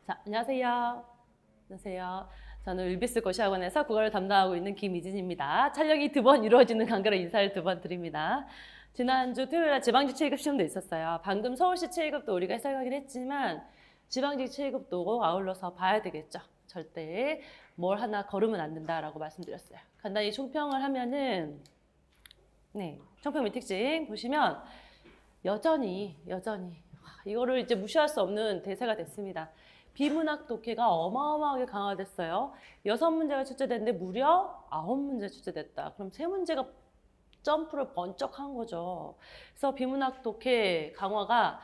자, 안녕하세요. 안녕하세요. 저는 을비스 고시학원에서 국어를 담당하고 있는 김희진입니다. 촬영이 2번 이루어지는 관계로 인사를 2번 드립니다. 지난주 토요일에 지방직 7급 시험도 있었어요. 방금 서울시 7급도 우리가 해석하긴 했지만 지방직 7급도 아울러서 봐야 되겠죠. 절대 뭘 하나 거르면 안 된다라고 말씀드렸어요. 간단히 총평을 하면은 총평 및 특징 보시면 여전히 이거를 이제 무시할 수 없는 대세가 됐습니다. 비문학 독해가 어마어마하게 강화됐어요. 6문제가 출제됐는데 무려 9문제 출제됐다. 그럼 3문제가 점프를 번쩍 한 거죠. 그래서 비문학 독해 강화가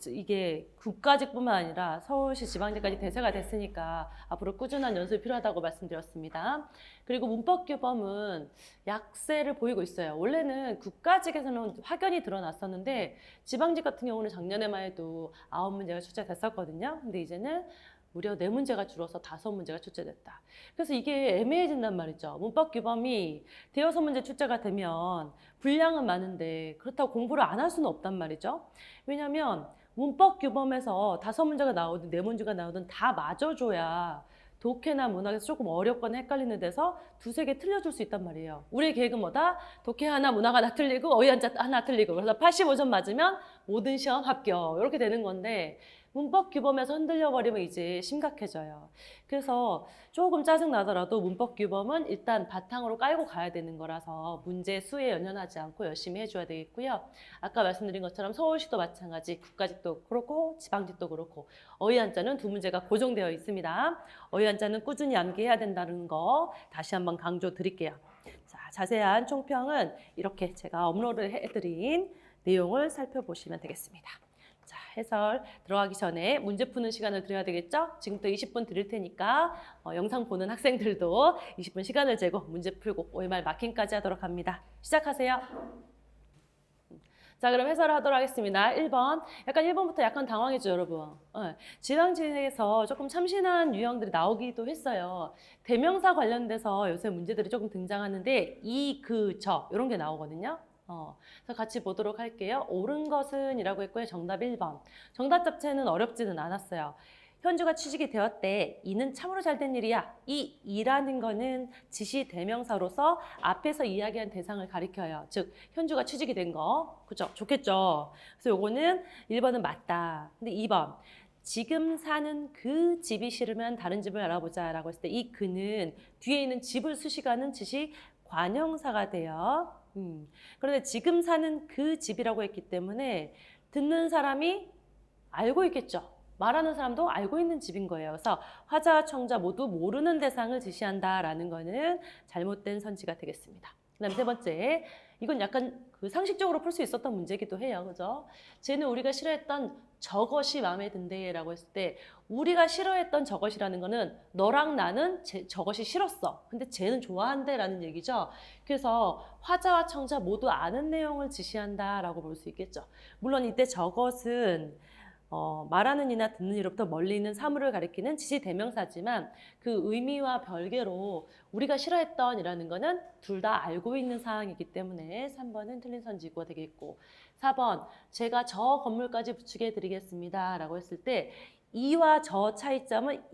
이게 국가직뿐만 아니라 서울시 지방직까지 대세가 됐으니까 앞으로 꾸준한 연습이 필요하다고 말씀드렸습니다. 그리고 문법규범은 약세를 보이고 있어요. 원래는 국가직에서는 확연히 드러났었는데 지방직 같은 경우는 작년에만 해도 9문제가 출제됐었거든요. 근데 이제는 무려 4문제가 줄어서 5문제가 출제됐다. 그래서 이게 애매해진단 말이죠. 문법 규범이 대여섯 문제 출제가 되면 분량은 많은데 그렇다고 공부를 안 할 수는 없단 말이죠. 왜냐하면 문법 규범에서 5문제가 나오든 4문제가 나오든 다 맞아줘야 독해나 문학에서 조금 어렵거나 헷갈리는 데서 2-3개 틀려줄 수 있단 말이에요. 우리의 계획은 뭐다? 독해 하나, 문학 하나 틀리고 어휘 한자 하나 틀리고 그래서 85점 맞으면 모든 시험 합격 이렇게 되는 건데 문법 규범에서 흔들려 버리면 이제 심각해져요. 그래서 조금 짜증 나더라도 문법 규범은 일단 바탕으로 깔고 가야 되는 거라서 문제 수에 연연하지 않고 열심히 해줘야 되겠고요. 아까 말씀드린 것처럼 서울시도 마찬가지, 국가직도 그렇고 지방직도 그렇고 어휘 한자는 2문제가 고정되어 있습니다. 어휘 한자는 꾸준히 암기해야 된다는 거 다시 한번 강조 드릴게요. 자, 자세한 총평은 이렇게 제가 업로드 해드린 내용을 살펴보시면 되겠습니다. 자, 해설 들어가기 전에 문제 푸는 시간을 드려야 되겠죠? 지금부터 20분 드릴 테니까 영상 보는 학생들도 20분 시간을 재고 문제 풀고 OMR 마킹까지 하도록 합니다. 시작하세요. 자, 그럼 해설을 하도록 하겠습니다. 1번. 약간 1번부터 약간 당황했죠, 여러분. 지방직에서 조금 참신한 유형들이 나오기도 했어요. 대명사 관련돼서 요새 문제들이 조금 등장하는데 이, 그, 저 이런 게 나오거든요. 그래서 같이 보도록 할게요. 옳은 것은 이라고 했고요. 정답 1번. 정답 자체는 어렵지는 않았어요. 현주가 취직이 되었대. 이는 참으로 잘된 일이야. 이 이라는 거는 지시 대명사로서 앞에서 이야기한 대상을 가리켜요. 즉 현주가 취직이 된 거. 그죠? 좋겠죠? 그래서 요거는 1번은 맞다. 근데 2번. 지금 사는 그 집이 싫으면 다른 집을 알아보자 라고 했을 때 이 그는 뒤에 있는 집을 수식하는 지시 관형사가 돼요. 그런데 지금 사는 그 집이라고 했기 때문에 듣는 사람이 알고 있겠죠. 말하는 사람도 알고 있는 집인 거예요. 그래서 화자와 청자 모두 모르는 대상을 지시한다라는 거는 잘못된 선지가 되겠습니다. 그다음 3번째, 이건 약간 그 상식적으로 풀 수 있었던 문제이기도 해요. 그죠? 쟤는 우리가 싫어했던 저것이 마음에 든대라고 했을 때 우리가 싫어했던 저것이라는 거는 너랑 나는 저것이 싫었어. 근데 쟤는 좋아한대라는 얘기죠. 그래서 화자와 청자 모두 아는 내용을 지시한다라고 볼 수 있겠죠. 물론 이때 저것은 말하는 이나 듣는 이로부터 멀리 있는 사물을 가리키는 지시 대명사지만 그 의미와 별개로 우리가 싫어했던 이라는 거는 둘 다 알고 있는 사항이기 때문에 3번은 틀린 선지가 되겠고 4번 제가 저 건물까지 부축해 드리겠습니다 라고 했을 때 이와 저 차이점은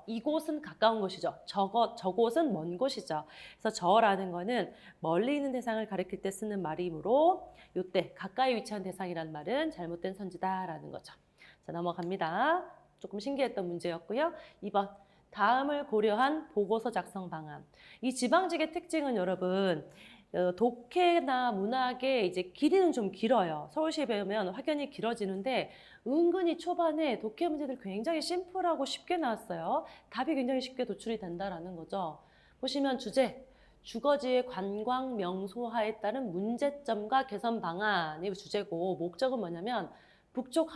이곳은 가까운 곳이죠. 저곳은 먼 곳이죠. 그래서 저라는 거는 멀리 있는 대상을 가리킬 때 쓰는 말이므로 이때 가까이 위치한 대상이라는 말은 잘못된 선지다라는 거죠. 자, 넘어갑니다. 조금 신기했던 문제였고요. 2번. 다음을 고려한 보고서 작성 방안. 이 지방직의 특징은 여러분 독해나 문학의 이제 길이는 좀 길어요. 서울시에 배우면 확연히 길어지는데 은근히 초반에 독해 문제들 굉장히 심플하고 쉽게 나왔어요. 답이 굉장히 쉽게 도출이 된다라는 거죠. 보시면 주제. 주거지의 관광 명소화에 따른 문제점과 개선 방안이 주제고 목적은 뭐냐면 북촌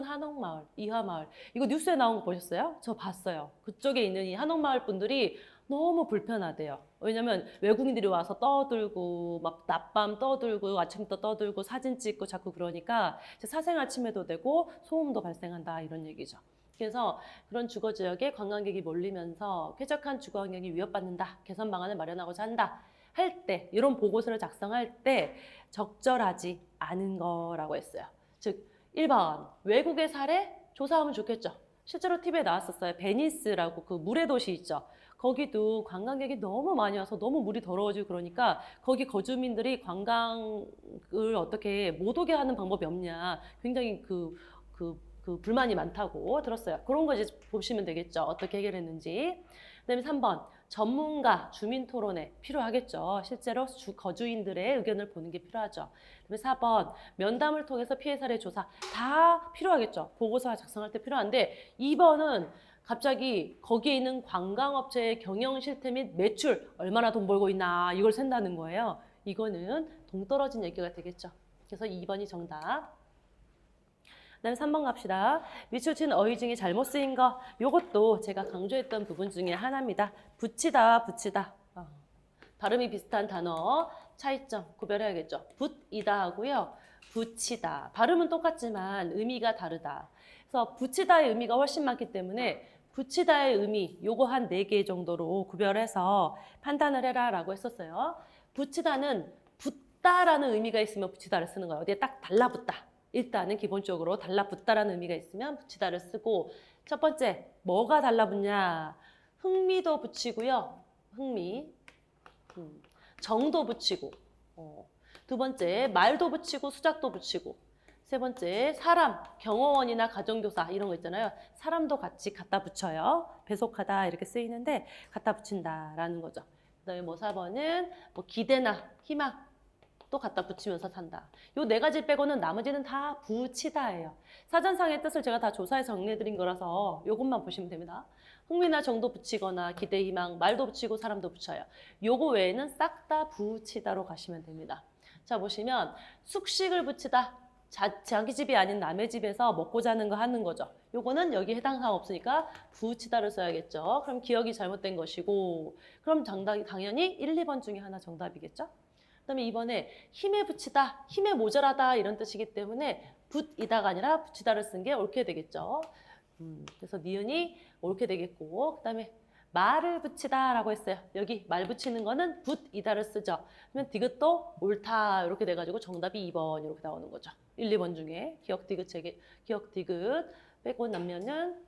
한옥마을, 이화마을. 이거 뉴스에 나온 거 보셨어요? 저 봤어요. 그쪽에 있는 이 한옥마을 분들이 너무 불편하대요. 왜냐면 외국인들이 와서 떠들고 막 낮밤 떠들고 아침부터 떠들고 사진 찍고 자꾸 그러니까 사생활 침해도 되고 소음도 발생한다 이런 얘기죠. 그래서 그런 주거지역에 관광객이 몰리면서 쾌적한 주거 환경이 위협받는다. 개선 방안을 마련하고자 한다. 할 때 이런 보고서를 작성할 때 적절하지 않은 거라고 했어요. 즉 1번 외국의 사례 조사하면 좋겠죠. 실제로 TV에 나왔었어요. 베니스라고 그 물의 도시 있죠. 거기도 관광객이 너무 많이 와서 너무 물이 더러워지고 그러니까 거기 거주민들이 관광을 어떻게 못 오게 하는 방법이 없냐. 굉장히 그 불만이 많다고 들었어요. 그런 거 이제 보시면 되겠죠. 어떻게 해결했는지. 그다음에 3번. 전문가 주민 토론회 필요하겠죠. 실제로 거주인들의 의견을 보는 게 필요하죠. 그다음에 4번. 면담을 통해서 피해 사례 조사 다 필요하겠죠. 보고서 작성할 때 필요한데 2번은 갑자기 거기에 있는 관광업체의 경영 실태 및 매출 얼마나 돈 벌고 있나 이걸 센다는 거예요. 이거는 동떨어진 얘기가 되겠죠. 그래서 2번이 정답. 그다음에 3번 갑시다. 밑줄친 어휘 중에 잘못 쓰인 거. 요것도 제가 강조했던 부분 중에 하나입니다. 붙이다, 붙이다. 발음이 비슷한 단어, 차이점 구별해야겠죠. 붙이다 하고요. 붙이다. 발음은 똑같지만 의미가 다르다. 그래서 붙이다의 의미가 훨씬 많기 때문에 붙이다의 의미, 요거 한 4개 정도로 구별해서 판단을 해라라고 했었어요. 붙이다는 붙다라는 의미가 있으면 붙이다를 쓰는 거예요. 어디에 딱 달라붙다. 일단은 기본적으로 달라붙다라는 의미가 있으면 붙이다를 쓰고 첫 번째, 뭐가 달라붙냐? 흥미도 붙이고요. 흥미. 정도 붙이고. 두 번째, 말도 붙이고 수작도 붙이고. 세 번째, 사람, 경호원이나 가정교사 이런 거 있잖아요. 사람도 같이 갖다 붙여요. 배속하다 이렇게 쓰이는데 갖다 붙인다라는 거죠. 그다음에 뭐 4번은 뭐 기대나 희망 또 갖다 붙이면서 산다. 요 4가지 빼고는 나머지는 다 붙이다예요. 사전상의 뜻을 제가 다 조사해서 정리해드린 거라서 요것만 보시면 됩니다. 흥미나 정도 붙이거나 기대, 희망, 말도 붙이고 사람도 붙여요. 요거 외에는 싹 다 붙이다로 가시면 됩니다. 자 보시면 숙식을 붙이다. 자기 집이 아닌 남의 집에서 먹고 자는 거 하는 거죠. 요거는 여기 해당 사항 없으니까 붙이다를 써야겠죠. 그럼 기억이 잘못된 것이고 그럼 정답이 당연히 1, 2번 중에 하나 정답이겠죠. 그다음에 이번에 힘에 붙이다, 힘에 모자라다 이런 뜻이기 때문에 붙이다가 아니라 붙이다를 쓴 게 옳게 되겠죠. 그래서 니은이 옳게 되겠고 그다음에 말을 붙이다라고 했어요. 여기 말 붙이는 거는 붙이다를 쓰죠. 그러면 디귿도 옳다 이렇게 돼가지고 정답이 2번 이렇게 나오는 거죠. 1, 2번 중에 기억 디귿 빼고 나면은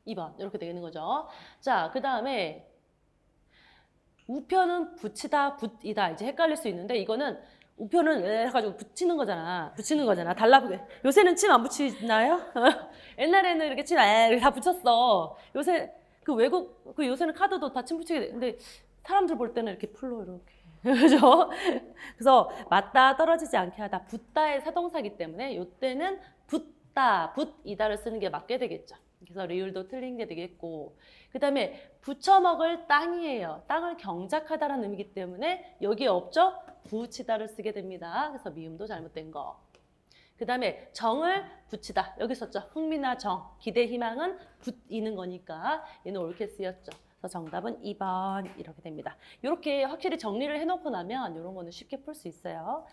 2번 이렇게 되는 거죠. 자, 그다음에 우표는 붙이다, 붙이다 이제 헷갈릴 수 있는데 이거는 우표는 해가지고 붙이는 거잖아. 요새는 침 안 붙이나요? 옛날에는 이렇게 침 다 붙였어. 요새 요새는 카드도 다 침 붙이게 돼. 근데 사람들 볼 때는 이렇게 풀로 이렇게. 그죠? 그래서 맞다, 떨어지지 않게 하다. 붙다의 사동사기 때문에 요때는 붙다, 붙이다를 쓰는 게 맞게 되겠죠. 그래서 리을도 틀린 게 되겠고 그 다음에 부쳐먹을 땅이에요. 땅을 경작하다라는 의미이기 때문에 여기에 없죠? 붙이다를 쓰게 됩니다. 그래서 미음도 잘못된 거. 그 다음에 정을 붙이다. 여기 썼죠? 흥미나 정, 기대, 희망은 붙이는 거니까 얘는 옳게 쓰였죠. 그래서 정답은 2번 이렇게 됩니다. 이렇게 확실히 정리를 해놓고 나면 이런 거는 쉽게 풀 수 있어요.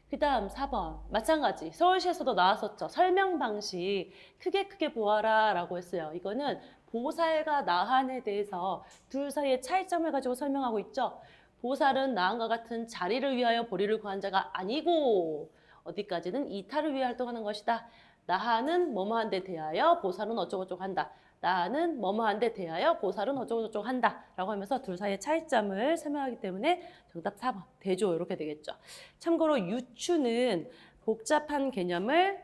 그 다음 4번 마찬가지 서울시에서도 나왔었죠. 설명 방식 크게 보아라 라고 했어요. 이거는 보살과 나한에 대해서 둘 사이의 차이점을 가지고 설명하고 있죠. 보살은 나한과 같은 자리를 위하여 보리를 구한 자가 아니고 어디까지는 이타를 위해 활동하는 것이다. 나한은 뭐뭐한 데 대하여 보살은 어쩌고저쩌고 한다. 나는 뭐뭐한 데 대하여 보살은 어쩌고저쩌고 한다 라고 하면서 둘 사이의 차이점을 설명하기 때문에 정답 4번 대조 이렇게 되겠죠. 참고로 유추는 복잡한 개념을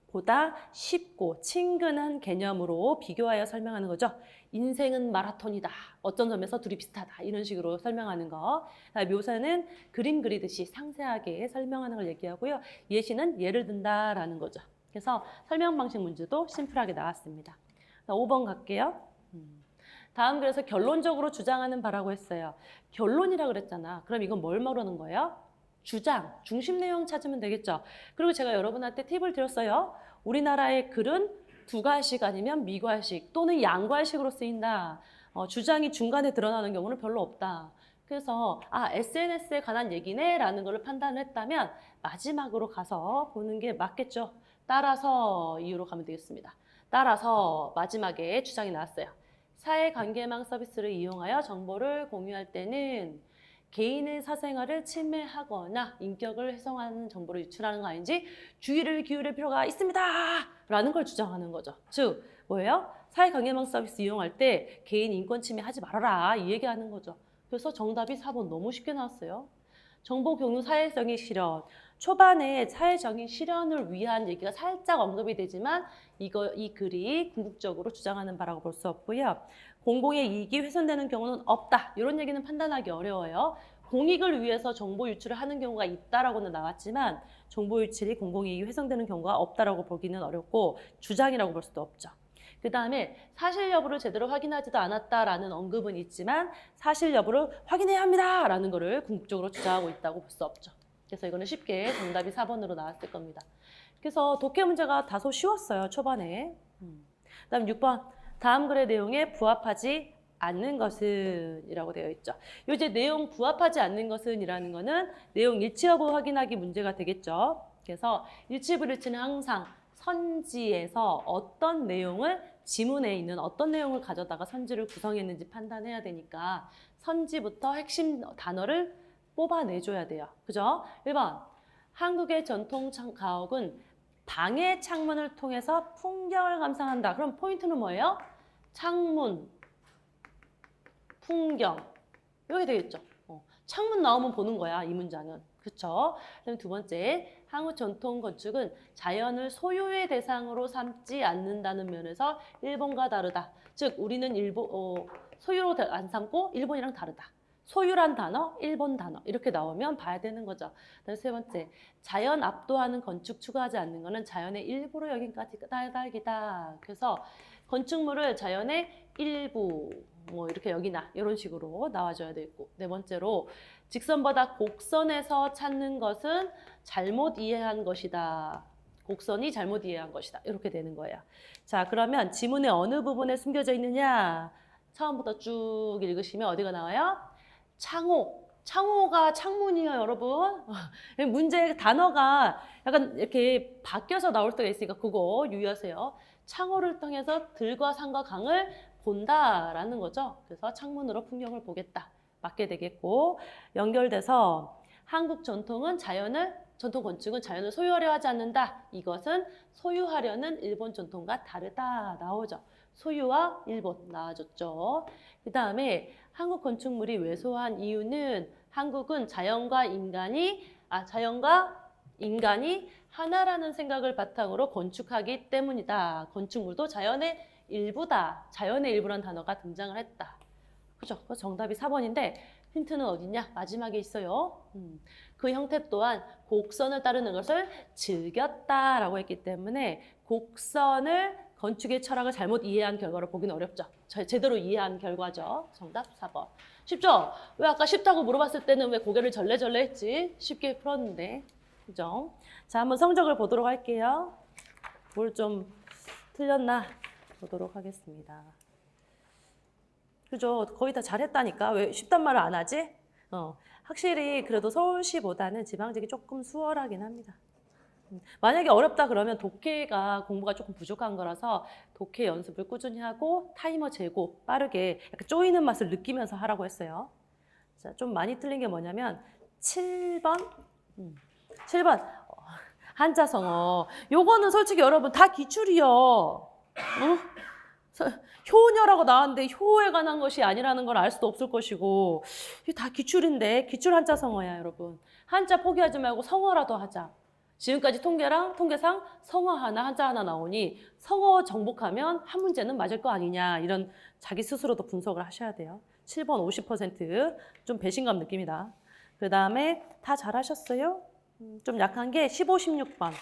보다 쉽고 친근한 개념으로 비교하여 설명하는 거죠. 인생은 마라톤이다. 어떤 점에서 둘이 비슷하다. 이런 식으로 설명하는 거. 묘사는 그림 그리듯이 상세하게 설명하는 걸 얘기하고요. 예시는 예를 든다라는 거죠. 그래서 설명 방식 문제도 심플하게 나왔습니다. 5번 갈게요. 다음 그래서 결론적으로 주장하는 바라고 했어요. 결론이라 그랬잖아. 그럼 이건 뭘 말하는 거예요? 주장, 중심 내용 찾으면 되겠죠. 그리고 제가 여러분한테 팁을 드렸어요. 우리나라의 글은 두괄식 아니면 미괄식 또는 양괄식으로 쓰인다. 주장이 중간에 드러나는 경우는 별로 없다. 그래서 SNS에 관한 얘기네 라는 걸 판단을 했다면 마지막으로 가서 보는 게 맞겠죠. 따라서 이유로 가면 되겠습니다. 따라서 마지막에 주장이 나왔어요. 사회관계망 서비스를 이용하여 정보를 공유할 때는 개인의 사생활을 침해하거나 인격을 훼손하는 정보를 유출하는 거 아닌지 주의를 기울일 필요가 있습니다. 라는 걸 주장하는 거죠. 즉 뭐예요? 사회강연망 서비스 이용할 때 개인 인권 침해하지 말아라 이 얘기하는 거죠. 그래서 정답이 4번 너무 쉽게 나왔어요. 정보 공유 사회적인 실현. 초반에 사회적인 실현을 위한 얘기가 살짝 언급이 되지만 이 글이 궁극적으로 주장하는 바라고 볼 수 없고요. 공공의 이익이 훼손되는 경우는 없다. 이런 얘기는 판단하기 어려워요. 공익을 위해서 정보 유출을 하는 경우가 있다라고는 나왔지만 정보 유출이 공공이익이 훼손되는 경우가 없다라고 보기는 어렵고 주장이라고 볼 수도 없죠. 그 다음에 사실 여부를 제대로 확인하지도 않았다라는 언급은 있지만 사실 여부를 확인해야 합니다 라는 거를 궁극적으로 주장하고 있다고 볼 수 없죠. 그래서 이거는 쉽게 정답이 4번으로 나왔을 겁니다. 그래서 독해 문제가 다소 쉬웠어요, 초반에. 그다음 6번. 다음 글의 내용에 부합하지 않는 것은 이라고 되어 있죠. 이제 내용 부합하지 않는 것은 이라는 거는 내용 일치 여부 확인하기 문제가 되겠죠. 그래서 일치 불일치는 항상 선지에서 어떤 내용을 지문에 있는 어떤 내용을 가져다가 선지를 구성했는지 판단해야 되니까 선지부터 핵심 단어를 뽑아내줘야 돼요. 그죠? 1번. 한국의 전통 가옥은 방의 창문을 통해서 풍경을 감상한다. 그럼 포인트는 뭐예요? 창문, 풍경. 이렇게 되겠죠. 창문 나오면 보는 거야, 이 문장은. 그렇죠? 그다음 두 번째, 한국 전통 건축은 자연을 소유의 대상으로 삼지 않는다는 면에서 일본과 다르다. 즉, 우리는 소유로 안 삼고 일본이랑 다르다. 소유란 단어, 일본 단어 이렇게 나오면 봐야 되는 거죠. 그다음 세 번째, 자연 압도하는 건축 추구하지 않는 것은 자연의 일부로 여기까지 까닭이다. 그래서 건축물을 자연의 일부 뭐 이렇게 여기나 이런 식으로 나와줘야 되고 네 번째로 직선보다 곡선에서 찾는 것은 잘못 이해한 것이다. 곡선이 잘못 이해한 것이다. 이렇게 되는 거예요. 자, 그러면 지문의 어느 부분에 숨겨져 있느냐? 처음부터 쭉 읽으시면 어디가 나와요? 창호. 창호가 창문이에요, 여러분. 문제 단어가 약간 이렇게 바뀌어서 나올 때가 있으니까 그거 유의하세요. 창호를 통해서 들과 산과 강을 본다라는 거죠. 그래서 창문으로 풍경을 보겠다. 맞게 되겠고 연결돼서 한국 전통 건축은 자연을 소유하려 하지 않는다. 이것은 소유하려는 일본 전통과 다르다 나오죠. 소유와 일본 나와줬죠. 그 다음에 한국 건축물이 왜소한 이유는 한국은 자연과 인간이 하나라는 생각을 바탕으로 건축하기 때문이다. 건축물도 자연의 일부다. 자연의 일부란 단어가 등장을 했다. 그죠? 정답이 4번인데 힌트는 어딨냐? 마지막에 있어요. 그 형태 또한 곡선을 따르는 것을 즐겼다라고 했기 때문에 곡선을 건축의 철학을 잘못 이해한 결과로 보기는 어렵죠. 제대로 이해한 결과죠. 정답 4번. 쉽죠? 왜 아까 쉽다고 물어봤을 때는 왜 고개를 절레절레 했지? 쉽게 풀었는데. 그죠? 자, 한번 성적을 보도록 할게요. 뭘 좀 틀렸나 보도록 하겠습니다. 그죠? 거의 다 잘했다니까. 왜 쉽단 말을 안 하지? 확실히 그래도 서울시보다는 지방직이 조금 수월하긴 합니다. 만약에 어렵다 그러면 독해가 공부가 조금 부족한 거라서 독해 연습을 꾸준히 하고 타이머 재고 빠르게 약간 쪼이는 맛을 느끼면서 하라고 했어요. 자, 좀 많이 틀린 게 뭐냐면 7번 한자성어. 요거는 솔직히 여러분 다 기출이요. 효녀라고 나왔는데 효에 관한 것이 아니라는 걸 알 수도 없을 것이고 이게 다 기출인데 기출 한자성어야 여러분. 한자 포기하지 말고 성어라도 하자. 지금까지 통계상 성어 하나 한자 하나 나오니 성어 정복하면 한 문제는 맞을 거 아니냐 이런 자기 스스로도 분석을 하셔야 돼요. 7번 50%좀 배신감 느낍니다. 그 다음에 다 잘하셨어요? 좀 약한 게 15, 16번.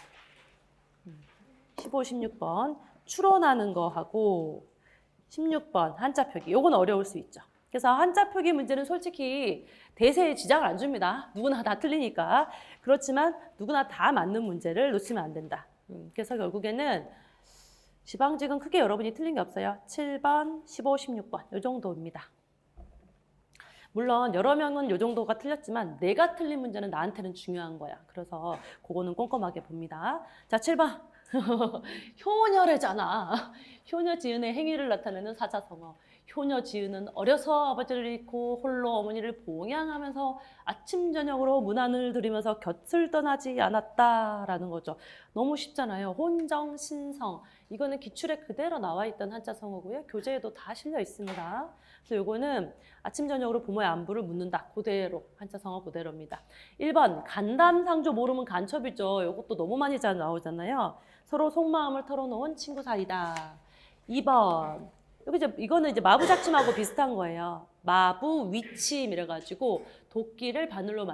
15, 16번 추론하는 거 하고 16번 한자 표기. 요건 어려울 수 있죠. 그래서 한자 표기 문제는 솔직히 대세에 지장을 안 줍니다. 누구나 다 틀리니까. 그렇지만 누구나 다 맞는 문제를 놓치면 안 된다. 그래서 결국에는 지방직은 크게 여러분이 틀린 게 없어요. 7번, 15, 16번 이 정도입니다. 물론 여러 명은 이 정도가 틀렸지만 내가 틀린 문제는 나한테는 중요한 거야. 그래서 그거는 꼼꼼하게 봅니다. 자, 7번. 효녀래잖아. 효녀 지은의 행위를 나타내는 사자성어. 효녀 지은은 어려서 아버지를 잃고 홀로 어머니를 봉양하면서 아침 저녁으로 문안을 들으면서 곁을 떠나지 않았다라는 거죠. 너무 쉽잖아요. 혼정신성. 이거는 기출에 그대로 나와 있던 한자성어고요. 교재에도 다 실려 있습니다. 그래서 이거는 아침 저녁으로 부모의 안부를 묻는다. 그대로 한자성어 그대로입니다. 1번 간담상조 모르면 간첩이죠. 이것도 너무 많이 잘 나오잖아요. 서로 속마음을 털어놓은 친구 사이다. 2번 이거는 이제 마부작침하고 비슷한 거예요. 마부위침 이래가지고 도끼를 바늘로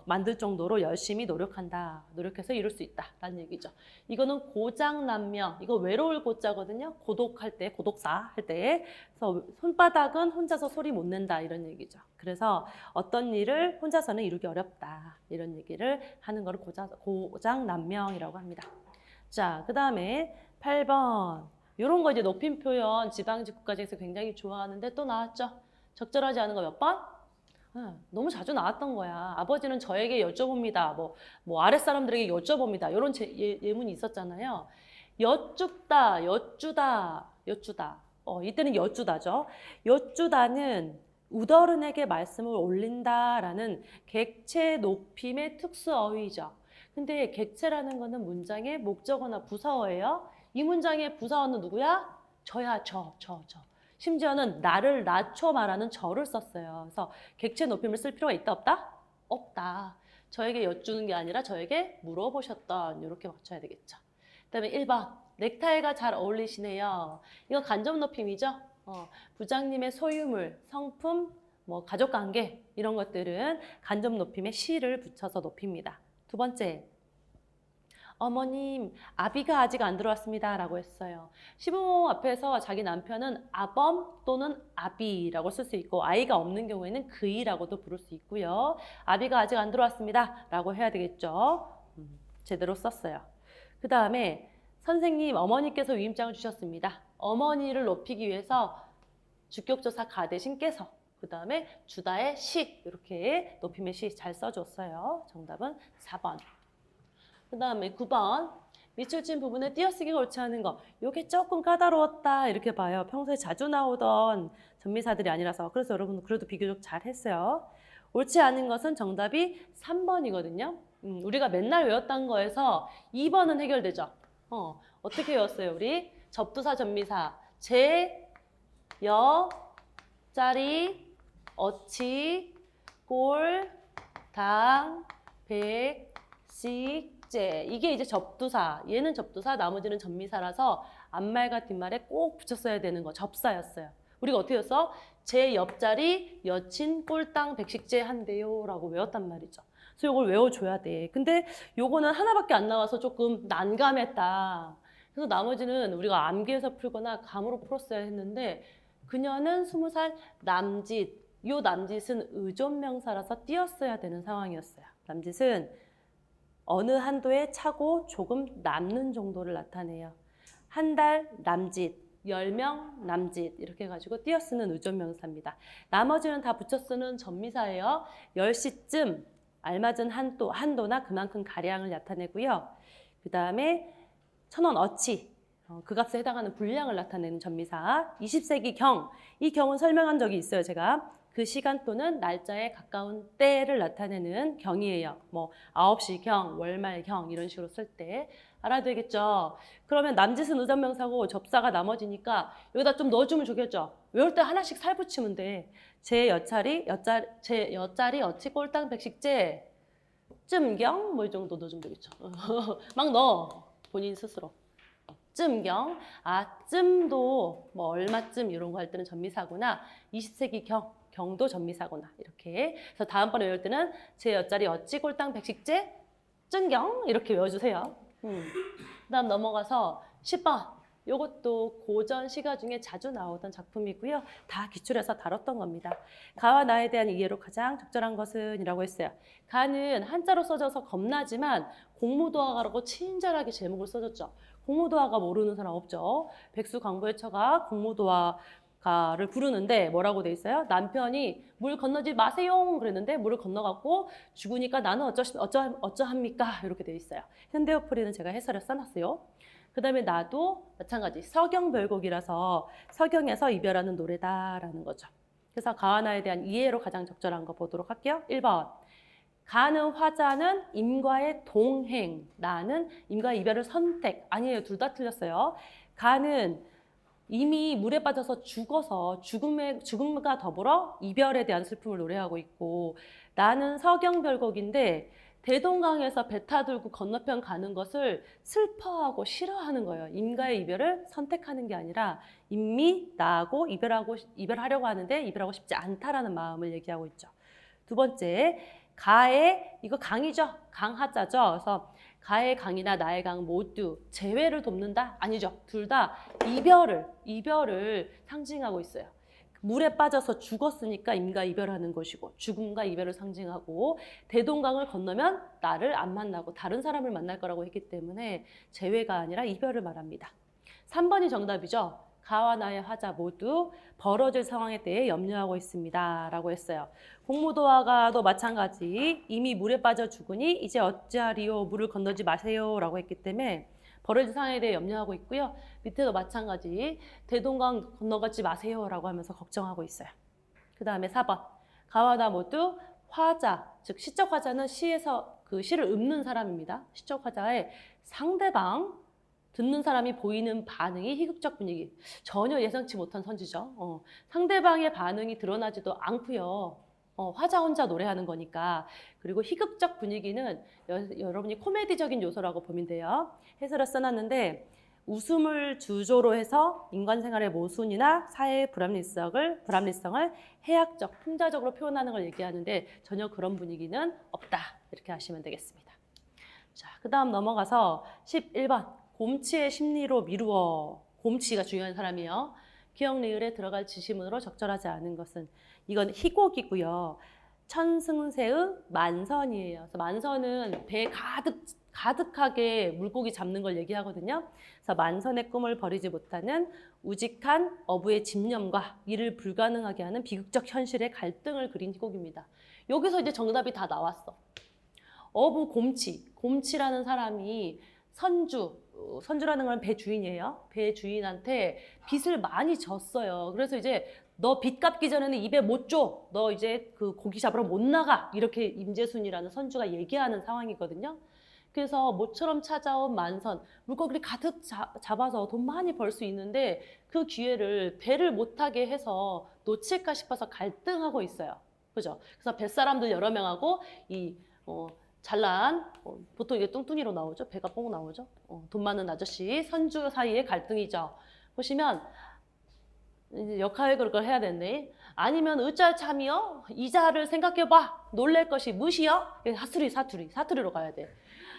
만들 정도로 열심히 노력한다. 노력해서 이룰 수 있다라는 얘기죠. 이거는 고장난명. 이거 외로울 고자거든요. 고독할 때, 고독사 할 때. 그래서 손바닥은 혼자서 소리 못 낸다 이런 얘기죠. 그래서 어떤 일을 혼자서는 이루기 어렵다 이런 얘기를 하는 걸 고장난명이라고 합니다. 자, 그 다음에 8번. 이런 거 이제 높임 표현 지방직 국가직에서 굉장히 좋아하는데 또 나왔죠. 적절하지 않은 거 몇 번? 너무 자주 나왔던 거야. 아버지는 저에게 여쭤봅니다. 뭐 아랫사람들에게 여쭤봅니다. 이런 예문이 있었잖아요. 여쭙다, 여쭈다. 이때는 여쭈다죠. 여쭈다는 우더른에게 말씀을 올린다라는 객체 높임의 특수어휘죠. 근데 객체라는 거는 문장의 목적어나 부사어예요. 이 문장의 부사어는 누구야? 저야, 저. 심지어는 나를 낮춰 말하는 저를 썼어요. 그래서 객체 높임을 쓸 필요가 있다, 없다? 없다. 저에게 여쭈는 게 아니라 저에게 물어보셨던 이렇게 맞춰야 되겠죠. 그다음에 1번. 넥타이가 잘 어울리시네요. 이거 간접 높임이죠. 부장님의 소유물, 성품, 가족관계 이런 것들은 간접 높임에 시를 붙여서 높입니다. 두 번째. 어머님, 아비가 아직 안 들어왔습니다. 라고 했어요. 시부모 앞에서 자기 남편은 아범 또는 아비라고 쓸 수 있고 아이가 없는 경우에는 그이라고도 부를 수 있고요. 아비가 아직 안 들어왔습니다. 라고 해야 되겠죠. 제대로 썼어요. 그 다음에 선생님, 어머니께서 위임장을 주셨습니다. 어머니를 높이기 위해서 주격조사 가 대신께서 그 다음에 주다의 식 이렇게 높임의 식 잘 써줬어요. 정답은 4번. 그 다음에 9번. 밑줄 친 부분에 띄어쓰기가 옳지 않은 거. 이게 조금 까다로웠다 이렇게 봐요. 평소에 자주 나오던 전미사들이 아니라서. 그래서 여러분 그래도 비교적 잘했어요. 옳지 않은 것은 정답이 3번이거든요. 우리가 맨날 외웠던 거에서 2번은 해결되죠. 어떻게 외웠어요 우리? 접두사 전미사. 제, 여, 짜리, 어치, 꼴, 당, 백, 식, 이게 이제 접두사. 얘는 접두사, 나머지는 전미사라서 앞말과 뒷말에 꼭 붙였어야 되는 거. 접사였어요. 우리가 어떻게 했어? 제 옆자리 여친 꼴당 백식제 한대요 라고 외웠단 말이죠. 그래서 이걸 외워줘야 돼. 근데 요거는 하나밖에 안 나와서 조금 난감했다. 그래서 나머지는 우리가 암기해서 풀거나 감으로 풀었어야 했는데 그녀는 20살 남짓. 요 남짓은 의존명사라서 띄었어야 되는 상황이었어요. 남짓은 어느 한도에 차고 조금 남는 정도를 나타내요. 한 달 남짓, 10명 남짓 이렇게 해가지고 띄어 쓰는 의존명사입니다. 나머지는 다 붙여 쓰는 전미사예요. 10시쯤 알맞은 한도나 그만큼 가량을 나타내고요. 그 다음에 1000원 어치, 그 값에 해당하는 분량을 나타내는 전미사. 20세기 경, 이 경은 설명한 적이 있어요 제가. 그 시간 또는 날짜에 가까운 때를 나타내는 경이에요. 9시 경, 월말 경 이런 식으로 쓸 때 알아야 되겠죠. 그러면 남짓은 의존명사고 접사가 나머지니까 여기다 좀 넣어주면 좋겠죠. 외울 때 하나씩 살 붙이면 돼. 제 여짜리 어치 꼴당 백식제 쯤경 이 정도 넣어주면 되겠죠. 막 넣어 본인 스스로. 쯤경, 쯤도 얼마쯤 이런 거 할 때는 전미사구나. 20세기 경도 전미사구나. 이렇게. 그래서 다음번에 외울 때는 제 여짜리 어찌 꼴당 백식제 쯤경 이렇게 외워주세요. 그다음 넘어가서 10번. 요것도 고전 시가 중에 자주 나오던 작품이고요. 다 기출해서 다뤘던 겁니다. 가와 나에 대한 이해로 가장 적절한 것은 이라고 했어요. 가는 한자로 써져서 겁나지만 공무도화가라고 친절하게 제목을 써줬죠. 공무도화가 모르는 사람 없죠. 백수광부의처가 공무도화가를 부르는데 뭐라고 돼 있어요? 남편이 물 건너지 마세요 그랬는데 물을 건너갔고 죽으니까 나는 어쩌합니까? 이렇게 돼 있어요. 현대어풀이는 제가 해설을 써놨어요. 그 다음에 나도 마찬가지 서경별곡이라서 서경에서 이별하는 노래다라는 거죠. 그래서 가와나에 대한 이해로 가장 적절한 거 보도록 할게요. 1번. 가는 화자는 임과의 동행, 나는 임과의 이별을 선택. 아니에요. 둘 다 틀렸어요. 가는 이미 물에 빠져서 죽어서 죽음과 더불어 이별에 대한 슬픔을 노래하고 있고, 나는 서경별곡인데 대동강에서 배 타들고 건너편 가는 것을 슬퍼하고 싫어하는 거예요. 임과의 이별을 선택하는 게 아니라 이미 나하고 이별하려고 하는데 이별하고 싶지 않다라는 마음을 얘기하고 있죠. 두 번째, 가의, 이거 강이죠. 강하자죠. 그래서 가의 강이나 나의 강 모두 재회를 돕는다? 아니죠. 둘 다 이별을 상징하고 있어요. 물에 빠져서 죽었으니까 임과 이별하는 것이고, 죽음과 이별을 상징하고, 대동강을 건너면 나를 안 만나고 다른 사람을 만날 거라고 했기 때문에 재회가 아니라 이별을 말합니다. 3번이 정답이죠. 가와 나의 화자 모두 벌어질 상황에 대해 염려하고 있습니다 라고 했어요. 공무도화가도 마찬가지. 이미 물에 빠져 죽으니 이제 어찌하리요, 물을 건너지 마세요 라고 했기 때문에 벌어질 상황에 대해 염려하고 있고요. 밑에도 마찬가지. 대동강 건너가지 마세요 라고 하면서 걱정하고 있어요. 그 다음에 4번. 가와 나 모두 화자, 즉 시적 화자는 시에서 그 시를 읊는 사람입니다. 시적 화자의 상대방, 듣는 사람이 보이는 반응이 희극적 분위기. 전혀 예상치 못한 선지죠. 상대방의 반응이 드러나지도 않고요. 화자 혼자 노래하는 거니까. 그리고 희극적 분위기는 여러분이 코미디적인 요소라고 보면 돼요. 해설을 써놨는데 웃음을 주조로 해서 인간 생활의 모순이나 사회의 불합리성을 해학적, 풍자적으로 표현하는 걸 얘기하는데 전혀 그런 분위기는 없다. 이렇게 하시면 되겠습니다. 자, 그 다음 넘어가서 11번. 곰치의 심리로 미루어. 곰치가 중요한 사람이에요. 기역 리을에 들어갈 지시문으로 적절하지 않은 것은, 이건 희곡이고요. 천승새의 만선이에요. 그래서 만선은 배에 가득하게 물고기 잡는 걸 얘기하거든요. 그래서 만선의 꿈을 버리지 못하는 우직한 어부의 집념과 이를 불가능하게 하는 비극적 현실의 갈등을 그린 희곡입니다. 여기서 이제 정답이 다 나왔어. 어부 곰치라는 사람이 선주라는 건 배 주인이에요. 배 주인한테 빚을 많이 졌어요. 그래서 이제 너 빚 갚기 전에는 입에 못 줘. 너 이제 그 고기 잡으러 못 나가. 이렇게 임재순이라는 선주가 얘기하는 상황이거든요. 그래서 모처럼 찾아온 만선, 물고기를 가득 잡아서 돈 많이 벌 수 있는데 그 기회를 배를 못 타게 해서 놓칠까 싶어서 갈등하고 있어요. 그죠? 그래서 뱃사람들 여러 명하고 잘난, 보통 이게 뚱뚱이로 나오죠. 배가 뽕 나오죠. 돈 많은 아저씨, 선주 사이의 갈등이죠. 보시면 이제 역할극을 그걸 해야 되는데, 아니면 으짤 참이요? 이자를 생각해봐. 놀랄 것이 무시요? 사투리로 가야 돼.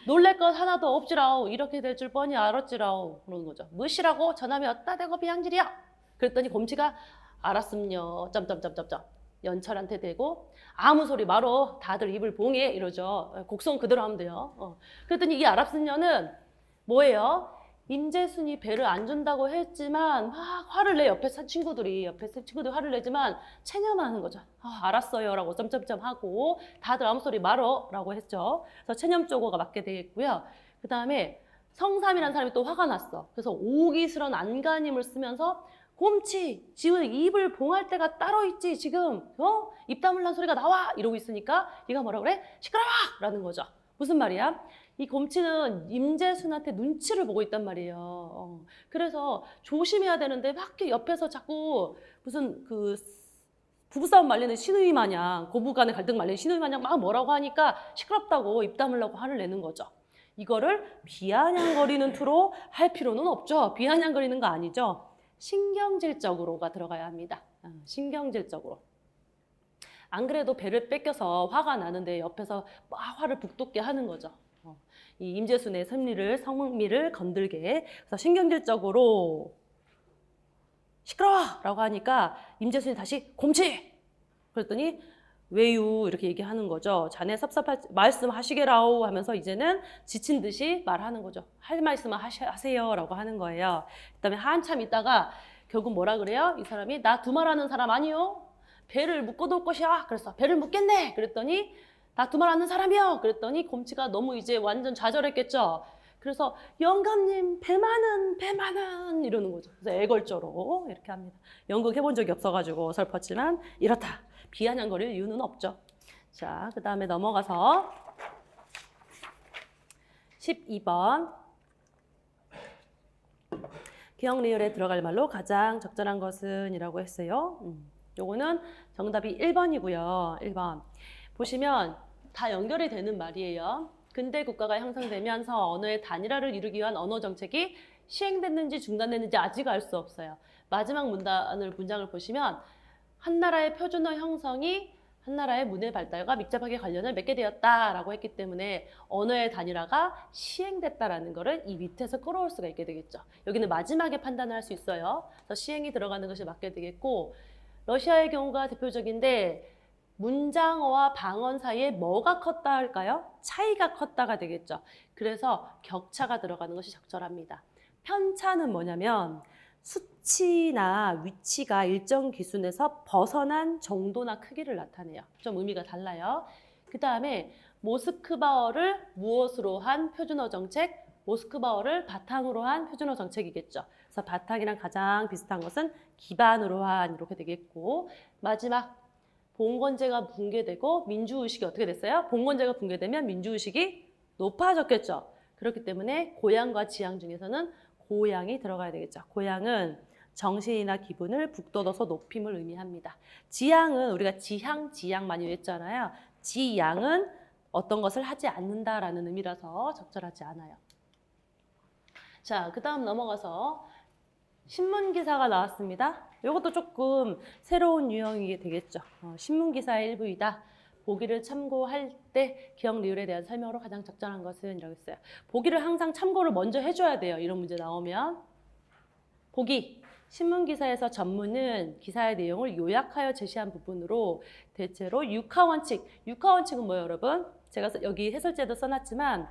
놀랄 것 하나도 없지라오. 이렇게 될 줄 뻔히 알았지라오. 그러는 거죠. 무시라고 전함이 어따 대고 비양질이야. 그랬더니 곰치가 알았음요. 점점점점점. 연철한테 대고 아무 소리 말어. 다들 입을 봉해. 이러죠. 곡성 그대로 하면 돼요. 그랬더니 이 알았음녀는 뭐예요? 임재순이 배를 안 준다고 했지만 막 화를 내. 옆에 친구들이 화를 내지만 체념만 하는 거죠. 알았어요 라고 점점점 하고 다들 아무 소리 말어 라고 했죠. 그래서 체념 쪼고가 맞게 되겠고요. 그 다음에 성삼이라는 사람이 또 화가 났어. 그래서 오기스런 안간힘을 쓰면서 곰치, 지금 입을 봉할 때가 따로 있지. 지금 입 다물란 소리가 나와 이러고 있으니까 얘가 뭐라 그래? 시끄러워! 라는 거죠. 무슨 말이야? 이 곰치는 임재순한테 눈치를 보고 있단 말이에요. 그래서 조심해야 되는데 막 옆에서 자꾸 무슨 그 부부싸움 말리는 시누이 마냥, 고부간의 갈등 말리는 시누이 마냥 막 뭐라고 하니까 시끄럽다고 입 다물라고 화를 내는 거죠. 이거를 비아냥거리는 투로 할 필요는 없죠. 비아냥거리는 거 아니죠. 신경질적으로가 들어가야 합니다. 신경질적으로. 안 그래도 배를 뺏겨서 화가 나는데 옆에서 막 화를 북돋게 하는 거죠. 이 임재순의 성미를 건들게. 그래서 신경질적으로 시끄러워! 라고 하니까 임재순이 다시 곰치! 그랬더니 왜유 이렇게 얘기하는 거죠. 자네 섭섭할 말씀하시게라오 하면서 이제는 지친 듯이 말하는 거죠. 할 말씀은 하세요 라고 하는 거예요. 그다음에 한참 있다가 결국 뭐라 그래요? 이 사람이 나 두말하는 사람 아니요? 배를 묶어둘 것이야. 그래서 배를 묶겠네. 그랬더니 나 두말하는 사람이요. 그랬더니 곰치가 너무 이제 완전 좌절했겠죠. 그래서 영감님 배 많은 이러는 거죠. 그래서 애걸조로 이렇게 합니다. 연극 해본 적이 없어가지고 어설펐지만 이렇다. 비아냥거릴 이유는 없죠. 자, 그 다음에 넘어가서 12번. 기억 리을에 들어갈 말로 가장 적절한 것은 이라고 했어요. 요거는 정답이 1번이고요. 1번. 보시면 다 연결이 되는 말이에요. 근대 국가가 형성되면서 언어의 단일화를 이루기 위한 언어 정책이 시행됐는지 중단됐는지 아직 알 수 없어요. 마지막 문장을 보시면 한 나라의 표준어 형성이 한 나라의 문해 발달과密잡하게 관련을 맺게 되었다라고 했기 때문에 언어의 단일화가 시행됐다라는 것을 이 밑에서 끌어올 수가 있게 되겠죠. 여기는 마지막에 판단을 할 수 있어요. 그래서 시행이 들어가는 것이 맞게 되겠고, 러시아의 경우가 대표적인데 문장어와 방언 사이에 뭐가 컸다 할까요? 차이가 컸다가 되겠죠. 그래서 격차가 들어가는 것이 적절합니다. 편차는 뭐냐면 수치나 위치가 일정 기준에서 벗어난 정도나 크기를 나타내요. 좀 의미가 달라요. 그 다음에 모스크바어를 무엇으로 한 표준어 정책? 모스크바어를 바탕으로 한 표준어 정책이겠죠. 그래서 바탕이랑 가장 비슷한 것은 기반으로 한 이렇게 되겠고, 마지막 봉건제가 붕괴되고 민주의식이 어떻게 됐어요? 봉건제가 붕괴되면 민주의식이 높아졌겠죠. 그렇기 때문에 고향과 지향 중에서는 고향이 들어가야 되겠죠. 고향은 정신이나 기분을 북돋워서 높임을 의미합니다. 지향은 우리가 지향 많이 했잖아요. 지향은 어떤 것을 하지 않는다라는 의미라서 적절하지 않아요. 자, 그 다음 넘어가서 신문기사가 나왔습니다. 이것도 조금 새로운 유형이 되겠죠. 신문기사의 일부이다. 보기를 참고할 때 기억 리을에 대한 설명으로 가장 적절한 것은 이라고 했어요. 보기를 항상 참고를 먼저 해줘야 돼요. 이런 문제 나오면. 보기. 신문기사에서 전문은 기사의 내용을 요약하여 제시한 부분으로 대체로 육하원칙. 육하원칙은 뭐예요, 여러분? 제가 여기 해설제도 써놨지만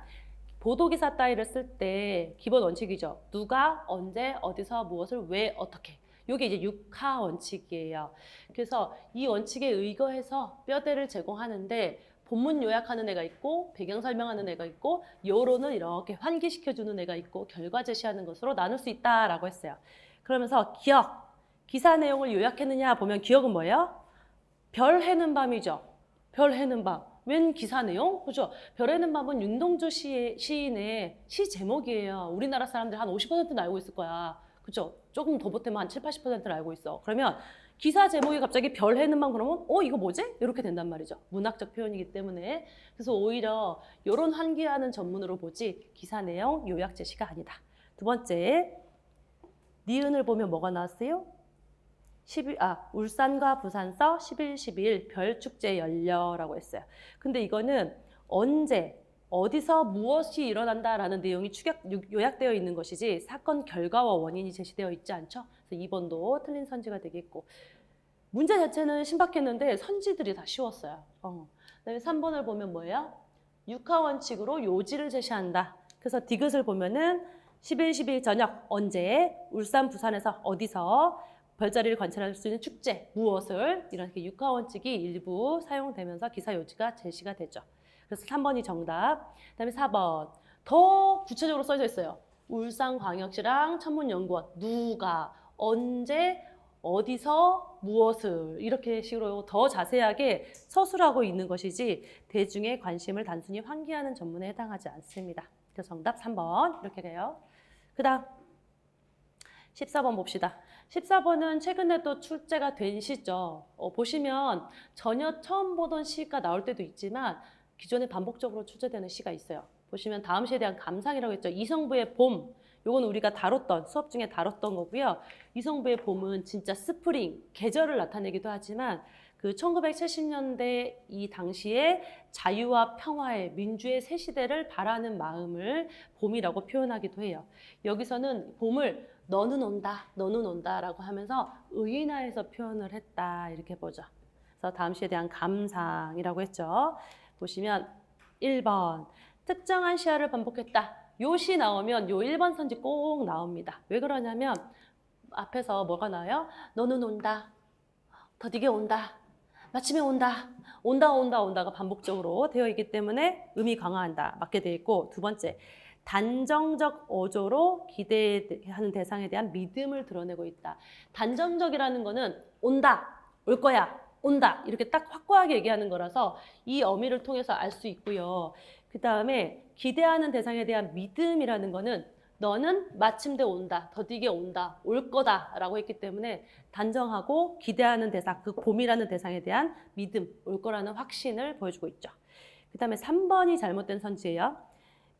보도기사 따위를 쓸 때 기본 원칙이죠. 누가, 언제, 어디서, 무엇을, 왜, 어떻게. 이게 이제 육하 원칙이에요. 그래서 이 원칙에 의거해서 뼈대를 제공하는데 본문 요약하는 애가 있고 배경 설명하는 애가 있고 여론을 이렇게 환기시켜주는 애가 있고 결과 제시하는 것으로 나눌 수 있다라고 했어요. 그러면서 기억, 기사 내용을 요약했느냐 보면 기억은 뭐예요? 별 해는 밤이죠. 별 해는 밤. 웬 기사 내용? 그죠? 별 해는 밤은 윤동주 시인의 시 제목이에요. 우리나라 사람들 한 50%는 알고 있을 거야. 그죠? 조금 더 보태면 한 7, 80%를 알고 있어. 그러면 기사 제목이 갑자기 별 해는 밤 그러면 이거 뭐지? 이렇게 된단 말이죠. 문학적 표현이기 때문에. 그래서 오히려 이런 환기하는 전문으로 보지 기사 내용 요약 제시가 아니다. 두 번째, 니은을 보면 뭐가 나왔어요? 울산과 부산서 11, 12일 별축제 열려라고 했어요. 근데 이거는 언제, 어디서 무엇이 일어난다라는 내용이 요약되어 있는 것이지 사건 결과와 원인이 제시되어 있지 않죠? 그래서 2번도 틀린 선지가 되겠고, 문제 자체는 신박했는데 선지들이 다 쉬웠어요. 그다음에 3번을 보면 뭐예요? 육하원칙으로 요지를 제시한다. 그래서 디귿을 보면은 11, 12일 저녁 언제, 울산, 부산에서 어디서 별자리를 관찰할 수 있는 축제, 무엇을, 이렇게 육하원칙이 일부 사용되면서 기사 요지가 제시가 되죠. 그래서 3번이 정답. 그다음에 4번. 더 구체적으로 써져 있어요. 울산광역시랑 천문연구원, 누가, 언제, 어디서, 무엇을, 이렇게 식으로 더 자세하게 서술하고 있는 것이지 대중의 관심을 단순히 환기하는 전문에 해당하지 않습니다. 그래서 정답 3번 이렇게 돼요. 그 다음 14번 봅시다. 14번은 최근에 또 출제가 된 시죠. 보시면 전혀 처음 보던 시가 나올 때도 있지만 기존에 반복적으로 출제되는 시가 있어요. 보시면 다음 시에 대한 감상이라고 했죠. 이성부의 봄. 요건 우리가 수업 중에 다뤘던 거고요. 이성부의 봄은 진짜 스프링, 계절을 나타내기도 하지만 그 1970년대 이 당시에 자유와 평화의 민주의 새 시대를 바라는 마음을 봄이라고 표현하기도 해요. 여기서는 봄을 너는 온다, 너는 온다라고 하면서 의인화해서 표현을 했다 이렇게 보죠. 그래서 다음 시에 대한 감상이라고 했죠. 보시면 1번 특정한 시야를 반복했다. 요 시 나오면 요 1번 선지 꼭 나옵니다. 왜 그러냐면 앞에서 뭐가 나와요? 너는 온다, 더디게 온다, 마침에 온다, 온다가 반복적으로 되어 있기 때문에 의미 강화한다 맞게 되어 있고, 두 번째 단정적 어조로 기대하는 대상에 대한 믿음을 드러내고 있다. 단정적이라는 거는 온다, 올 거야, 온다 이렇게 딱 확고하게 얘기하는 거라서 이 어미를 통해서 알 수 있고요. 그 다음에 기대하는 대상에 대한 믿음이라는 거는 너는 마침내 온다, 더디게 온다, 올 거다 라고 했기 때문에 단정하고 기대하는 대상, 그 봄이라는 대상에 대한 믿음, 올 거라는 확신을 보여주고 있죠. 그 다음에 3번이 잘못된 선지예요.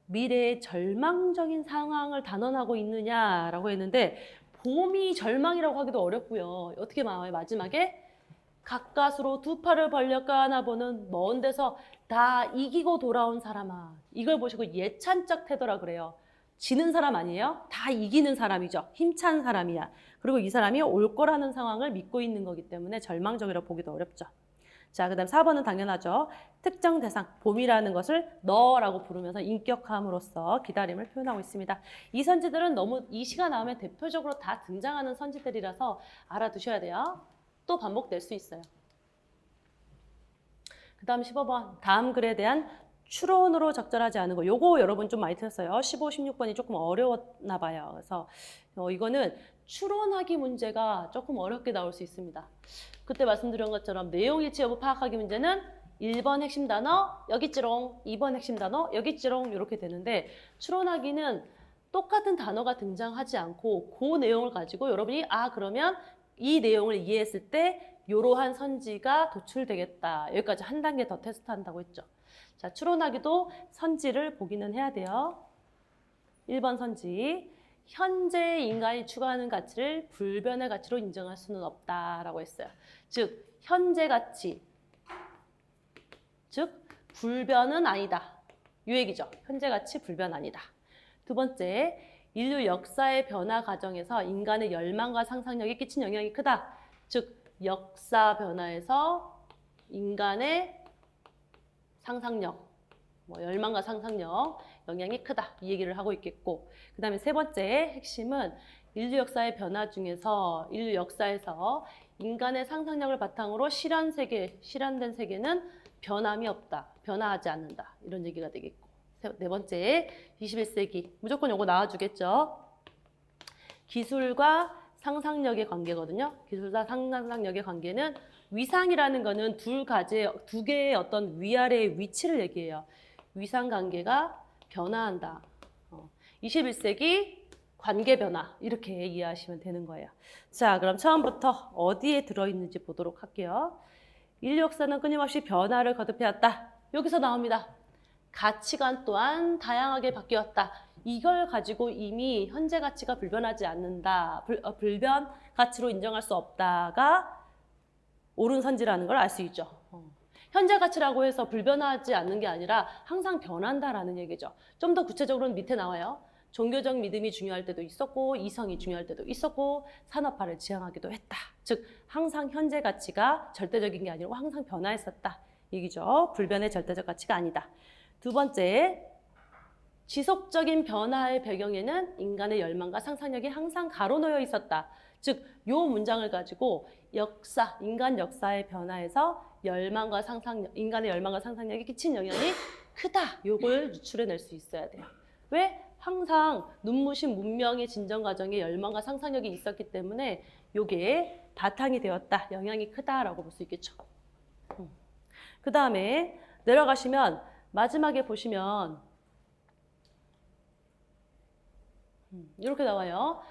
미래의 절망적인 상황을 단언하고 있느냐라고 했는데 봄이 절망이라고 하기도 어렵고요. 어떻게 나와요? 마지막에 가까스로 두 팔을 벌려 까나보는 먼 데서 다 이기고 돌아온 사람아. 이걸 보시고 예찬적 태도라 그래요. 지는 사람 아니에요? 다 이기는 사람이죠. 힘찬 사람이야. 그리고 이 사람이 올 거라는 상황을 믿고 있는 거기 때문에 절망적이라고 보기도 어렵죠. 자, 그 다음 4번은 당연하죠. 특정 대상, 봄이라는 것을 너라고 부르면서 인격함으로써 기다림을 표현하고 있습니다. 이 선지들은 너무 이 시가 나오면 대표적으로 다 등장하는 선지들이라서 알아두셔야 돼요. 또 반복될 수 있어요. 그 다음 15번, 다음 글에 대한 추론으로 적절하지 않은 거. 요거 여러분 좀 많이 틀렸어요. 15, 16번이 조금 어려웠나 봐요. 그래서 이거는 추론하기 문제가 조금 어렵게 나올 수 있습니다. 그때 말씀드린 것처럼 내용 일치 여부 파악하기 문제는 1번 핵심 단어 여기 찌롱, 2번 핵심 단어 여기 찌롱 이렇게 되는데 추론하기는 똑같은 단어가 등장하지 않고 그 내용을 가지고 여러분이 그러면 이 내용을 이해했을 때 이러한 선지가 도출되겠다. 여기까지 한 단계 더 테스트한다고 했죠. 자, 추론하기도 선지를 보기는 해야 돼요. 1번 선지. 현재 인간이 추구하는 가치를 불변의 가치로 인정할 수는 없다라고 했어요. 즉, 현재 가치. 즉, 불변은 아니다. 이 얘기죠. 현재 가치 불변 아니다. 두 번째, 인류 역사의 변화 과정에서 인간의 열망과 상상력이 끼친 영향이 크다. 즉, 역사 변화에서 인간의 상상력, 열망과 상상력, 영향이 크다. 이 얘기를 하고 있겠고 그 다음에 세 번째 핵심은 인류 역사의 변화 중에서 인류 역사에서 인간의 상상력을 바탕으로 실현된 세계는 변함이 없다. 변화하지 않는다. 이런 얘기가 되겠고 네 번째, 21세기. 무조건 요거 나와주겠죠. 기술과 상상력의 관계거든요. 기술과 상상력의 관계는 위상이라는 거는 두 개의 어떤 위아래의 위치를 얘기해요. 위상 관계가 변화한다. 21세기 관계 변화 이렇게 이해하시면 되는 거예요. 자, 그럼 처음부터 어디에 들어있는지 보도록 할게요. 인류 역사는 끊임없이 변화를 거듭해왔다. 여기서 나옵니다. 가치관 또한 다양하게 바뀌었다. 이걸 가지고 이미 현재 가치가 불변하지 않는다. 불변 가치로 인정할 수 없다가 옳은 선지라는 걸 알 수 있죠. 현재 가치라고 해서 불변하지 않는 게 아니라 항상 변한다라는 얘기죠. 좀 더 구체적으로는 밑에 나와요. 종교적 믿음이 중요할 때도 있었고 이성이 중요할 때도 있었고 산업화를 지향하기도 했다. 즉 항상 현재 가치가 절대적인 게 아니고 항상 변화했었다. 얘기죠. 불변의 절대적 가치가 아니다. 두 번째, 지속적인 변화의 배경에는 인간의 열망과 상상력이 항상 가로놓여 있었다. 즉, 요 문장을 가지고 인간 역사의 변화에서 인간의 열망과 상상력이 끼친 영향이 크다. 요걸 유출해낼 수 있어야 돼요. 왜? 항상 눈부신 문명의 진전 과정에 열망과 상상력이 있었기 때문에 요게 바탕이 되었다. 영향이 크다라고 볼 수 있겠죠. 그 다음에 내려가시면 마지막에 보시면 이렇게 나와요.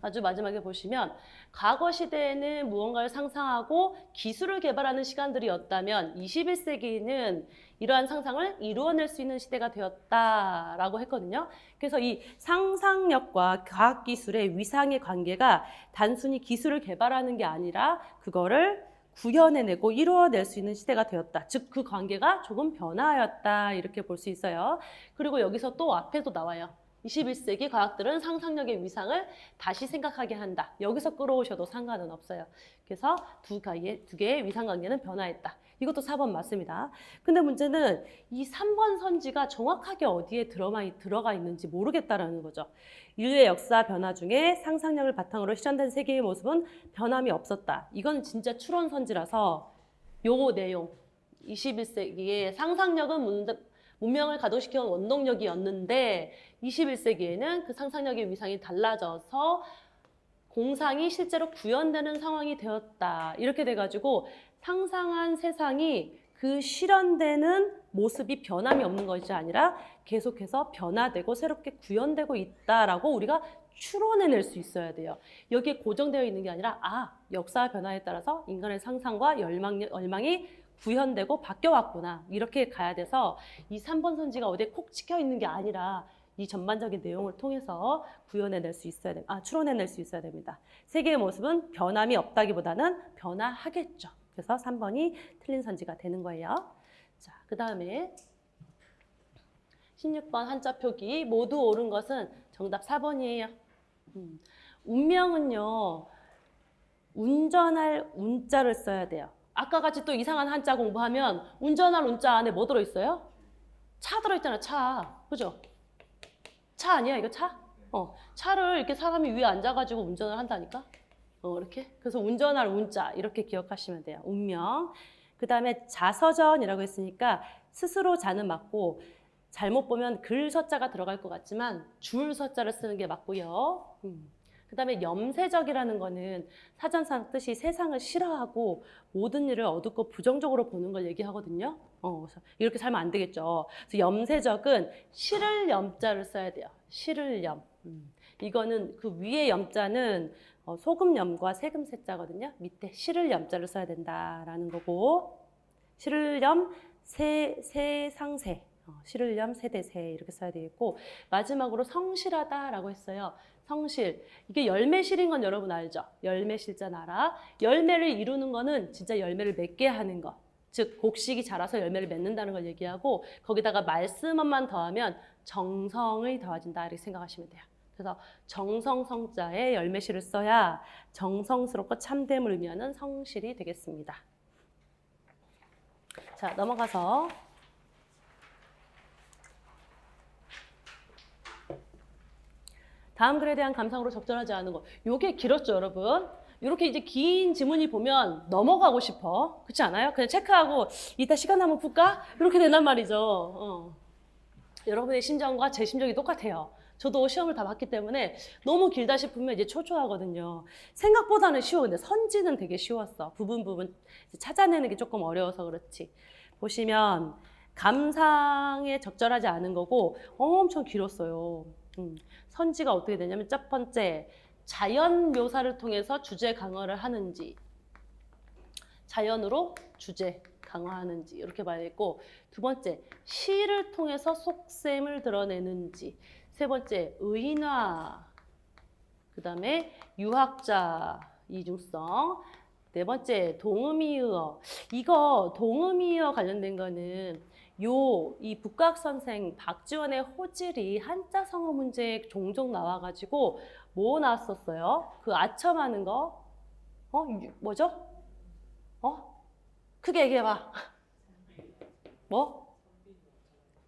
아주 마지막에 보시면 과거 시대에는 무언가를 상상하고 기술을 개발하는 시간들이었다면 21세기는 이러한 상상을 이루어낼 수 있는 시대가 되었다라고 했거든요. 그래서 이 상상력과 과학기술의 위상의 관계가 단순히 기술을 개발하는 게 아니라 그거를 구현해내고 이루어낼 수 있는 시대가 되었다. 즉, 그 관계가 조금 변화하였다. 이렇게 볼 수 있어요. 그리고 여기서 또 앞에도 나와요. 21세기 과학들은 상상력의 위상을 다시 생각하게 한다. 여기서 끌어오셔도 상관은 없어요. 그래서 두 개의 위상 관계는 변화했다. 이것도 4번 맞습니다. 근데 문제는 이 3번 선지가 정확하게 어디에 들어가 있는지 모르겠다라는 거죠. 인류의 역사 변화 중에 상상력을 바탕으로 실현된 세계의 모습은 변함이 없었다. 이건 진짜 추론 선지라서 요 내용 21세기에 상상력은 문명을 가동시켜온 원동력이었는데 21세기에는 그 상상력의 위상이 달라져서 공상이 실제로 구현되는 상황이 되었다. 이렇게 돼가지고 상상한 세상이 그 실현되는 모습이 변함이 없는 것이 아니라 계속해서 변화되고 새롭게 구현되고 있다라고 우리가 추론해낼 수 있어야 돼요. 여기에 고정되어 있는 게 아니라 역사 변화에 따라서 인간의 상상과 열망이 구현되고 바뀌어왔구나. 이렇게 가야 돼서 이 3번 선지가 어디에 콕 찍혀 있는 게 아니라 이 전반적인 내용을 통해서 구현해낼 수 있어야 추론해낼 수 있어야 됩니다. 세계의 모습은 변함이 없다기보다는 변화하겠죠. 그래서 3번이 틀린 선지가 되는 거예요. 자, 그 다음에 16번 한자 표기 모두 옳은 것은 정답 4번이에요. 운명은요. 운전할 운자를 써야 돼요. 아까 같이 또 이상한 한자 공부하면 운전할 운자 안에 뭐 들어있어요? 차 들어있잖아, 차. 그죠? 차 아니야, 이거 차? 차를 이렇게 사람이 위에 앉아가지고 운전을 한다니까? 이렇게. 그래서 운전할 운자 이렇게 기억하시면 돼요. 운명. 그 다음에 자서전이라고 했으니까 스스로 자는 맞고 잘못 보면 글 서자가 들어갈 것 같지만 줄 서자를 쓰는 게 맞고요. 그 다음에 염세적이라는 거는 사전상 뜻이 세상을 싫어하고 모든 일을 어둡고 부정적으로 보는 걸 얘기하거든요. 그래서 이렇게 살면 안 되겠죠. 그래서 염세적은 싫을 염자를 써야 돼요. 싫을 염. 이거는 그 위에 염자는 소금 염과 세금 세자거든요. 밑에 싫을 염자를 써야 된다라는 거고 싫을 염 세상세. 싫을 염 세대세 이렇게 써야 되겠고 마지막으로 성실하다라고 했어요. 성실. 이게 열매실인 건 여러분 알죠? 열매실자 나라. 열매를 이루는 거는 진짜 열매를 맺게 하는 것. 즉 곡식이 자라서 열매를 맺는다는 걸 얘기하고 거기다가 말씀만 더하면 정성이 더해진다 이렇게 생각하시면 돼요. 그래서 정성성자에 열매실을 써야 정성스럽고 참됨을 의미하는 성실이 되겠습니다. 자, 넘어가서 다음 글에 대한 감상으로 적절하지 않은 거. 요게 길었죠, 여러분. 이렇게 이제 긴 지문이 보면 넘어가고 싶어. 그렇지 않아요? 그냥 체크하고 이따 시간 나면 풀까? 이렇게 된단 말이죠. 여러분의 심정과 제 심정이 똑같아요. 저도 시험을 다 봤기 때문에 너무 길다 싶으면 이제 초조하거든요. 생각보다는 쉬워. 근데 선지는 되게 쉬웠어. 부분 찾아내는 게 조금 어려워서 그렇지. 보시면 감상에 적절하지 않은 거고 엄청 길었어요. 선지가 어떻게 되냐면 첫 번째, 자연 묘사를 통해서 주제 강화를 하는지 자연으로 주제 강화하는지 이렇게 봐야겠고 두 번째, 시를 통해서 속셈을 드러내는지 세 번째, 의인화 그 다음에 유학자 이중성 네 번째, 동음이의어 이거 동음이의어 관련된 거는 이 북각선생 박지원의 호질이 한자 성어 문제에 종종 나와가지고 뭐 나왔었어요? 그 아첨하는 거? 뭐죠? 크게 얘기해봐. 뭐?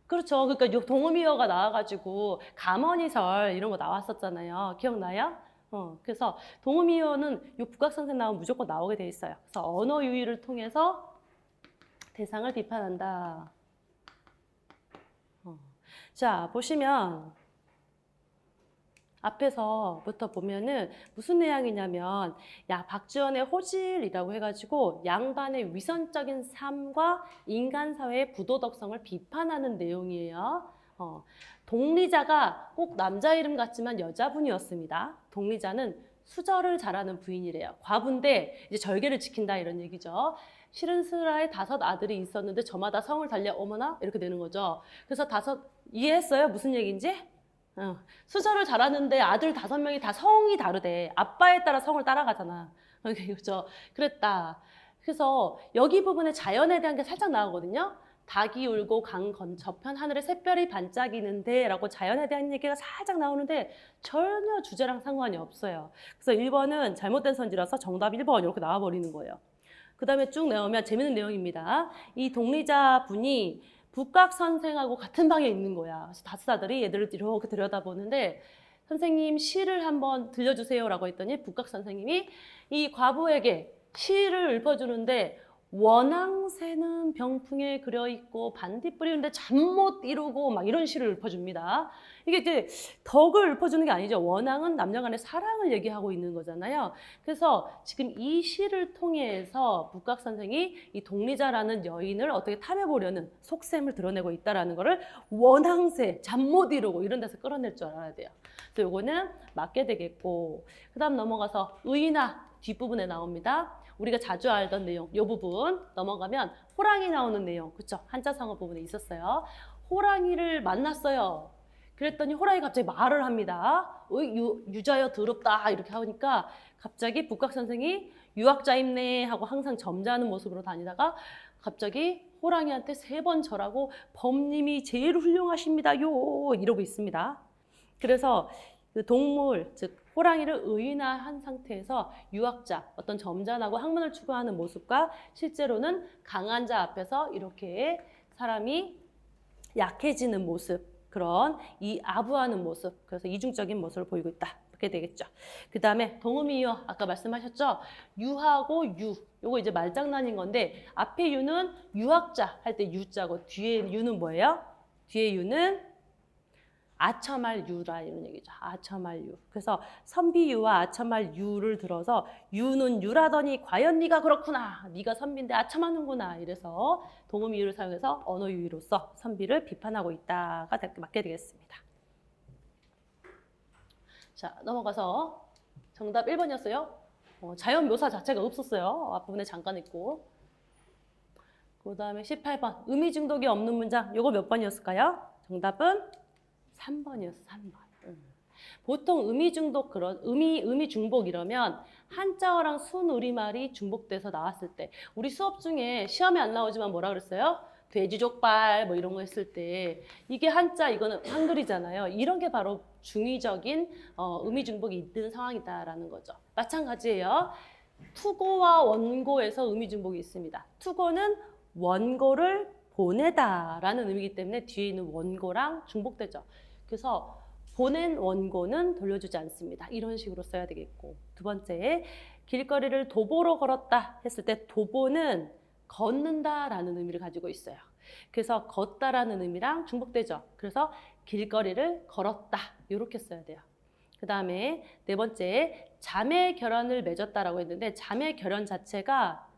그렇죠. 그러니까 동음이어가 나와가지고 감언이설 이런 거 나왔었잖아요. 기억나요? 그래서 동음이어는 이 북각선생 나오면 무조건 나오게 돼 있어요. 그래서 언어 유희를 통해서 대상을 비판한다. 자, 보시면 앞에서부터 보면은 무슨 내용이냐면 박지원의 호질이라고 해가지고 양반의 위선적인 삶과 인간 사회의 부도덕성을 비판하는 내용이에요. 동리자가 꼭 남자 이름 같지만 여자분이었습니다. 동리자는 수절을 잘하는 부인이래요. 과부인데 이제 절개를 지킨다 이런 얘기죠. 시른스라의 5 아들이 있었는데 저마다 성을 달려 어머나 이렇게 되는 거죠. 그래서 이해했어요? 무슨 얘기인지? 수절을 잘하는데 아들 5명이 다 성이 다르대. 아빠에 따라 성을 따라가잖아. 그렇죠? 그랬다. 그래서 여기 부분에 자연에 대한 게 살짝 나오거든요. 닭이 울고 강 건저편 하늘에 샛별이 반짝이는데 라고 자연에 대한 얘기가 살짝 나오는데 전혀 주제랑 상관이 없어요. 그래서 1번은 잘못된 선지라서 정답 1번 이렇게 나와버리는 거예요. 그 다음에 쭉 나오면 재밌는 내용입니다. 이 동리자 분이 북각 선생하고 같은 방에 있는 거야. 그래서 5 아들이 얘들을 이렇게 들여다보는데 선생님 시를 한번 들려주세요 라고 했더니 북각 선생님이 이 과부에게 시를 읊어주는데 원앙새는 병풍에 그려 있고 반딧 뿌리는데 잠 못 이루고 막 이런 시를 읊어줍니다. 이게 이제 덕을 읊어주는 게 아니죠. 원앙은 남녀 간의 사랑을 얘기하고 있는 거잖아요. 그래서 지금 이 시를 통해서 북각 선생이 이 동리자라는 여인을 어떻게 탐해보려는 속셈을 드러내고 있다는 거를 원앙새, 잠 못 이루고 이런 데서 끌어낼 줄 알아야 돼요. 그래서 요거는 맞게 되겠고, 그 다음 넘어가서 의나 뒷부분에 나옵니다. 우리가 자주 알던 내용, 이 부분 넘어가면 호랑이 나오는 내용, 그쵸? 한자성어 부분에 있었어요. 호랑이를 만났어요. 그랬더니 호랑이가 갑자기 말을 합니다. 유자여 더럽다 이렇게 하니까 갑자기 북각 선생이 유학자입네 하고 항상 점잖은 모습으로 다니다가 갑자기 호랑이한테 3번 절하고 범님이 제일 훌륭하십니다요 이러고 있습니다. 그래서 그 동물, 즉 호랑이를 의인화한 상태에서 유학자, 어떤 점잖하고 학문을 추구하는 모습과 실제로는 강한 자 앞에서 이렇게 사람이 약해지는 모습, 그런 이 아부하는 모습, 그래서 이중적인 모습을 보이고 있다. 이렇게 되겠죠. 그 다음에 동음이유, 아까 말씀하셨죠? 유하고 유, 요거 이제 말장난인 건데 앞에 유는 유학자 할 때 유자고 뒤에 유는 뭐예요? 뒤에 유는 아첨할 유라 이런 얘기죠. 아첨할 유. 그래서 선비유와 아첨할 유를 들어서 유는 유라더니 과연 네가 그렇구나. 네가 선비인데 아첨하는구나. 이래서 동음이유를 사용해서 언어유희로서 선비를 비판하고 있다가 맞게 되겠습니다. 자, 넘어가서 정답 1번이었어요. 자연 묘사 자체가 없었어요. 앞부분에 잠깐 있고. 그 다음에 18번. 의미 중독이 없는 문장. 요거 몇 번이었을까요? 정답은 3번이었어, 3번. 보통 의미 중독, 의미 중복 이러면 한자어랑 순우리말이 중복돼서 나왔을 때, 우리 수업 중에 시험에 안 나오지만 뭐라 그랬어요? 돼지족발 뭐 이런 거 했을 때 이게 한자, 이거는 한글이잖아요. 이런 게 바로 중의적인 의미 중복이 있는 상황이다라는 거죠. 마찬가지예요. 투고와 원고에서 의미 중복이 있습니다. 투고는 원고를 보내다라는 의미이기 때문에 뒤에 있는 원고랑 중복되죠. 그래서 보낸 원고는 돌려주지 않습니다. 이런 식으로 써야 되겠고, 두 번째, 길거리를 도보로 걸었다 했을 때 도보는 걷는다라는 의미를 가지고 있어요. 그래서 걷다라는 의미랑 중복되죠. 그래서 길거리를 걸었다 이렇게 써야 돼요. 그 다음에 네 번째, 자매 결연을 맺었다라고 했는데 자매 결연 자체가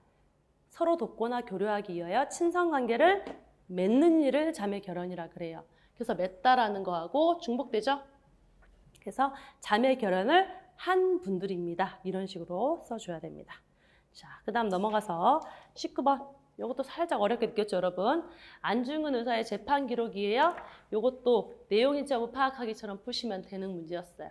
서로 돕거나 교류하기 위하여 친선관계를 맺는 일을 자매 결연이라 그래요. 그래서 맺다라는 거하고 중복되죠. 그래서 자매 결연을 한 분들입니다. 이런 식으로 써줘야 됩니다. 자, 그 다음 넘어가서 19번. 이것도 살짝 어렵게 느꼈죠, 여러분? 안중근 의사의 재판 기록이에요. 이것도 내용인지 파악하기처럼 푸시면 되는 문제였어요.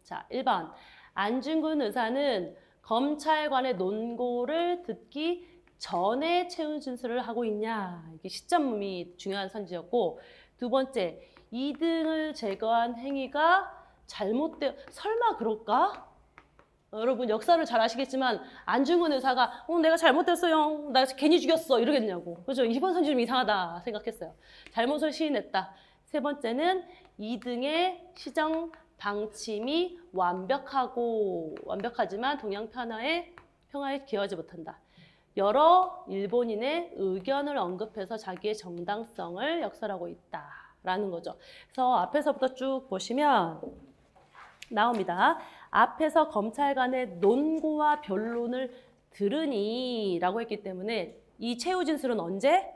자, 1번. 안중근 의사는 검찰관의 논고를 듣기 전에 채운 진술을 하고 있냐. 이게 시점이 중요한 선지였고, 두 번째, 2등을 제거한 행위가 잘못되어, 설마 그럴까? 여러분 역사를 잘 아시겠지만 안중근 의사가 내가 잘못됐어요. 나 괜히 죽였어. 이러겠냐고. 그죠? 이번 선지 좀 이상하다 생각했어요. 잘못을 시인했다. 세 번째는 2등의 시정 방침이 완벽하지만 동양 평화에 기여하지 못한다. 여러 일본인의 의견을 언급해서 자기의 정당성을 역설하고 있다라는 거죠. 그래서 앞에서부터 쭉 보시면 나옵니다. 앞에서 검찰관의 논고와 변론을 들으니 라고 했기 때문에 이 최후 진술은 언제?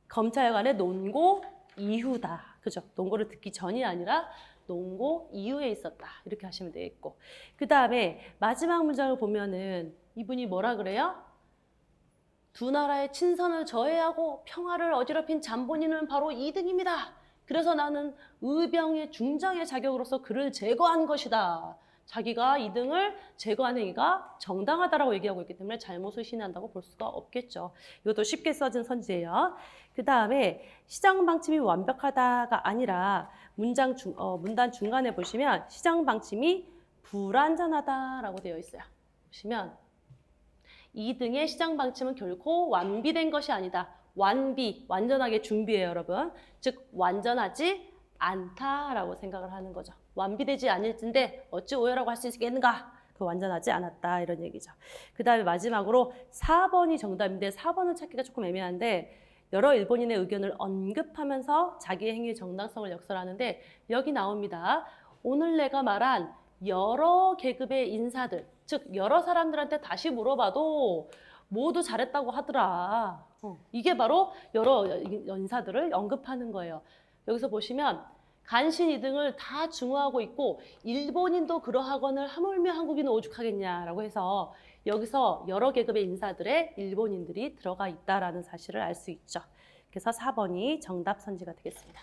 검찰관의 논고 이후다. 그죠? 논고를 듣기 전이 아니라 논고 이후에 있었다. 이렇게 하시면 되겠고. 그 다음에 마지막 문장을 보면은 이분이 뭐라 그래요? 두 나라의 친선을 저해하고 평화를 어지럽힌 잠본인은 바로 2등입니다. 그래서 나는 의병의 중장의 자격으로서 그를 제거한 것이다. 자기가 2등을 제거한 행위가 정당하다라고 얘기하고 있기 때문에 잘못을 시인한다고 볼 수가 없겠죠. 이것도 쉽게 써진 선지예요. 그 다음에 시장 방침이 완벽하다가 아니라 문단 중간에 보시면 시장 방침이 불완전하다라고 되어 있어요. 보시면 2등의 시장 방침은 결코 완비된 것이 아니다. 완전하게 준비해요, 여러분. 즉 완전하지 않다라고 생각을 하는 거죠. 완비되지 않을 텐데 어찌 오해라고 할 수 있겠는가? 그 완전하지 않았다 이런 얘기죠. 그 다음에 마지막으로 4번이 정답인데 4번은 찾기가 조금 애매한데 여러 일본인의 의견을 언급하면서 자기의 행위의 정당성을 역설하는데 여기 나옵니다. 오늘 내가 말한 여러 계급의 인사들, 즉 여러 사람들한테 다시 물어봐도 모두 잘했다고 하더라. 이게 바로 여러 인사들을 언급하는 거예요. 여기서 보시면 간신 2등을 다 중화하고 있고 일본인도 그러하거늘 하물며 한국인은 오죽하겠냐라고 해서 여기서 여러 계급의 인사들의 일본인들이 들어가 있다라는 사실을 알 수 있죠. 그래서 4번이 정답 선지가 되겠습니다.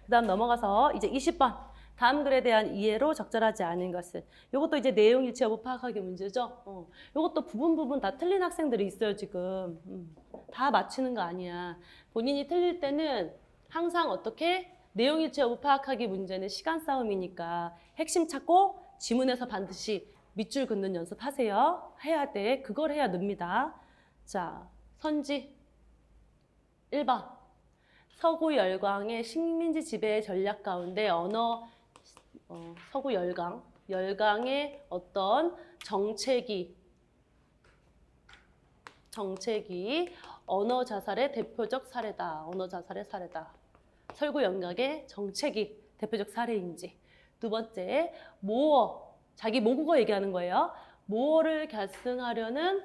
그 다음 넘어가서 이제 20번. 다음 글에 대한 이해로 적절하지 않은 것은. 이것도 이제 내용 일치 여부 파악하기 문제죠. 이것도 부분 다 틀린 학생들이 있어요, 지금. 다 맞추는 거 아니야. 본인이 틀릴 때는 항상 어떻게 내용 일치 여부 파악하기 문제는 시간 싸움이니까 핵심 찾고 지문에서 반드시 밑줄 긋는 연습하세요. 해야 돼. 그걸 해야 늡니다. 자, 선지 1번. 서구 열강의 식민지 지배 전략 가운데 서구 열강의 어떤 정책이 언어 자살의 대표적 사례다. 언어 자살의 사례다. 서구 열강의 정책이 대표적 사례인지. 두 번째, 자기 모국어 얘기하는 거예요. 모어를 계승하려는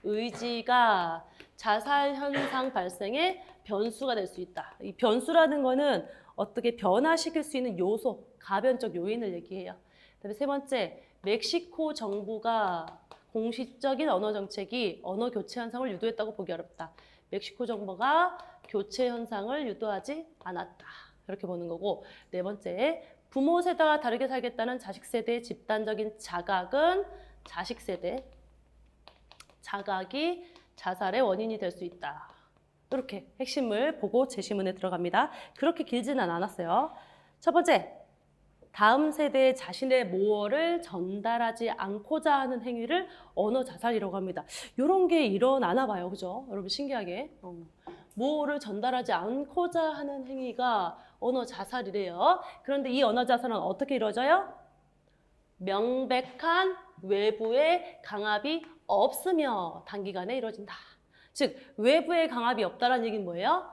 의지가 자살 현상 발생의 변수가 될 수 있다. 이 변수라는 거는 어떻게 변화시킬 수 있는 요소, 가변적 요인을 얘기해요. 그다음에 세 번째, 멕시코 정부가 공식적인 언어 정책이 언어 교체 현상을 유도했다고 보기 어렵다. 멕시코 정부가 교체 현상을 유도하지 않았다. 이렇게 보는 거고, 네 번째, 부모 세대와 다르게 살겠다는 자식 세대의 집단적인 자각은 자식 세대, 자각이 자살의 원인이 될 수 있다. 이렇게 핵심을 보고 제시문에 들어갑니다. 그렇게 길지는 않았어요. 첫 번째, 다음 세대에 자신의 모어를 전달하지 않고자 하는 행위를 언어 자살이라고 합니다. 이런 게 일어나나 봐요. 그죠? 여러분 신기하게. 모어를 전달하지 않고자 하는 행위가 언어 자살이래요. 그런데 이 언어 자살은 어떻게 이루어져요? 명백한 외부의 강압이 없으며 단기간에 이루어진다. 즉 외부의 강압이 없다는 얘기는 뭐예요?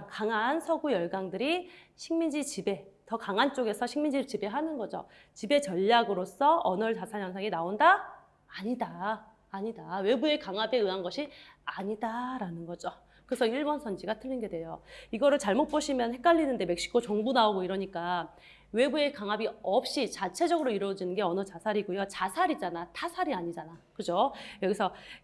강한 서구 열강들이 식민지 지배, 더 강한 쪽에서 식민지를 지배하는 거죠. 지배 전략으로서 언어 자살 현상이 나온다? 아니다. 외부의 강압에 의한 것이 아니다라는 거죠. 그래서 1번 선지가 틀린 게 돼요. 이거를 잘못 보시면 헷갈리는데 멕시코 정부 나오고 이러니까 외부의 강압이 없이 자체적으로 이루어지는 게 언어 자살이고요. 자살이잖아. 타살이 아니잖아. 그죠?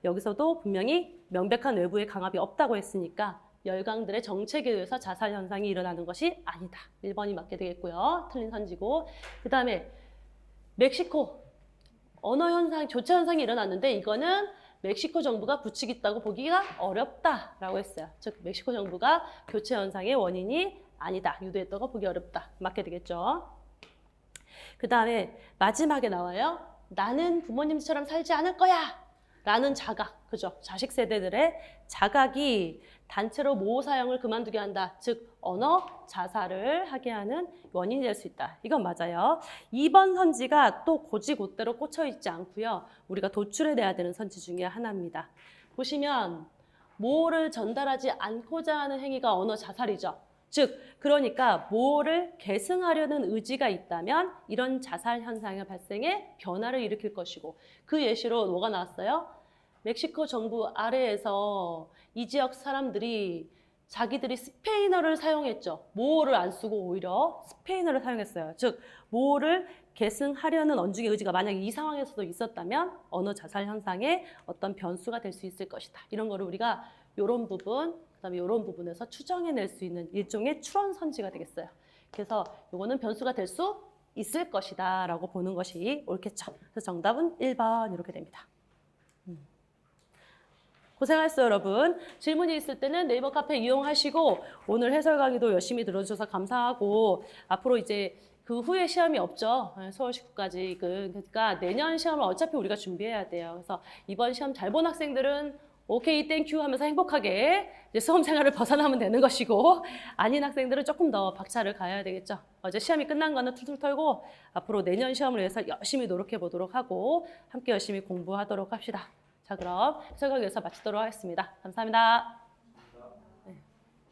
여기서도 분명히 명백한 외부의 강압이 없다고 했으니까 열강들의 정책에 의해서 자살 현상이 일어나는 것이 아니다. 1번이 맞게 되겠고요. 틀린 선지고. 그 다음에 멕시코 언어 현상, 교체 현상이 일어났는데 이거는 멕시코 정부가 부추겼다고 보기가 어렵다라고 했어요. 즉 멕시코 정부가 교체 현상의 원인이 아니다. 유도했다고 보기 어렵다. 맞게 되겠죠. 그 다음에 마지막에 나와요. 나는 부모님처럼 살지 않을 거야. 라는 자각. 그죠? 자식 세대들의 자각이 단체로 모호 사용을 그만두게 한다. 즉 언어 자살을 하게 하는 원인이 될 수 있다. 이건 맞아요. 2번 선지가 또 곧이곧대로 꽂혀 있지 않고요. 우리가 도출해내야 되는 선지 중에 하나입니다. 보시면 모호를 전달하지 않고자 하는 행위가 언어 자살이죠. 즉 그러니까 모호를 계승하려는 의지가 있다면 이런 자살 현상의 발생에 변화를 일으킬 것이고 그 예시로 뭐가 나왔어요? 멕시코 정부 아래에서 이 지역 사람들이 자기들이 스페인어를 사용했죠. 모호를 안 쓰고 오히려 스페인어를 사용했어요. 즉 모호를 계승하려는 언중의 의지가 만약에 이 상황에서도 있었다면 언어 자살 현상의 어떤 변수가 될 수 있을 것이다. 이런 거를 우리가 이런 부분, 그다음에 이런 부분에서 추정해낼 수 있는 일종의 추론 선지가 되겠어요. 그래서 이거는 변수가 될 수 있을 것이다 라고 보는 것이 옳겠죠. 그래서 정답은 1번 이렇게 됩니다. 고생하셨어요, 여러분. 질문이 있을 때는 네이버 카페 이용하시고 오늘 해설 강의도 열심히 들어주셔서 감사하고 앞으로 이제 그 후에 시험이 없죠. 서울시국까지. 그러니까 내년 시험을 어차피 우리가 준비해야 돼요. 그래서 이번 시험 잘 본 학생들은 오케이, 땡큐 하면서 행복하게 이제 수험 생활을 벗어나면 되는 것이고, 아닌 학생들은 조금 더 박차를 가야 되겠죠. 어제 시험이 끝난 거는 툴툴 털고 앞으로 내년 시험을 위해서 열심히 노력해 보도록 하고 함께 열심히 공부하도록 합시다. 자, 그럼 해설강 여기서 마치도록 하겠습니다. 감사합니다.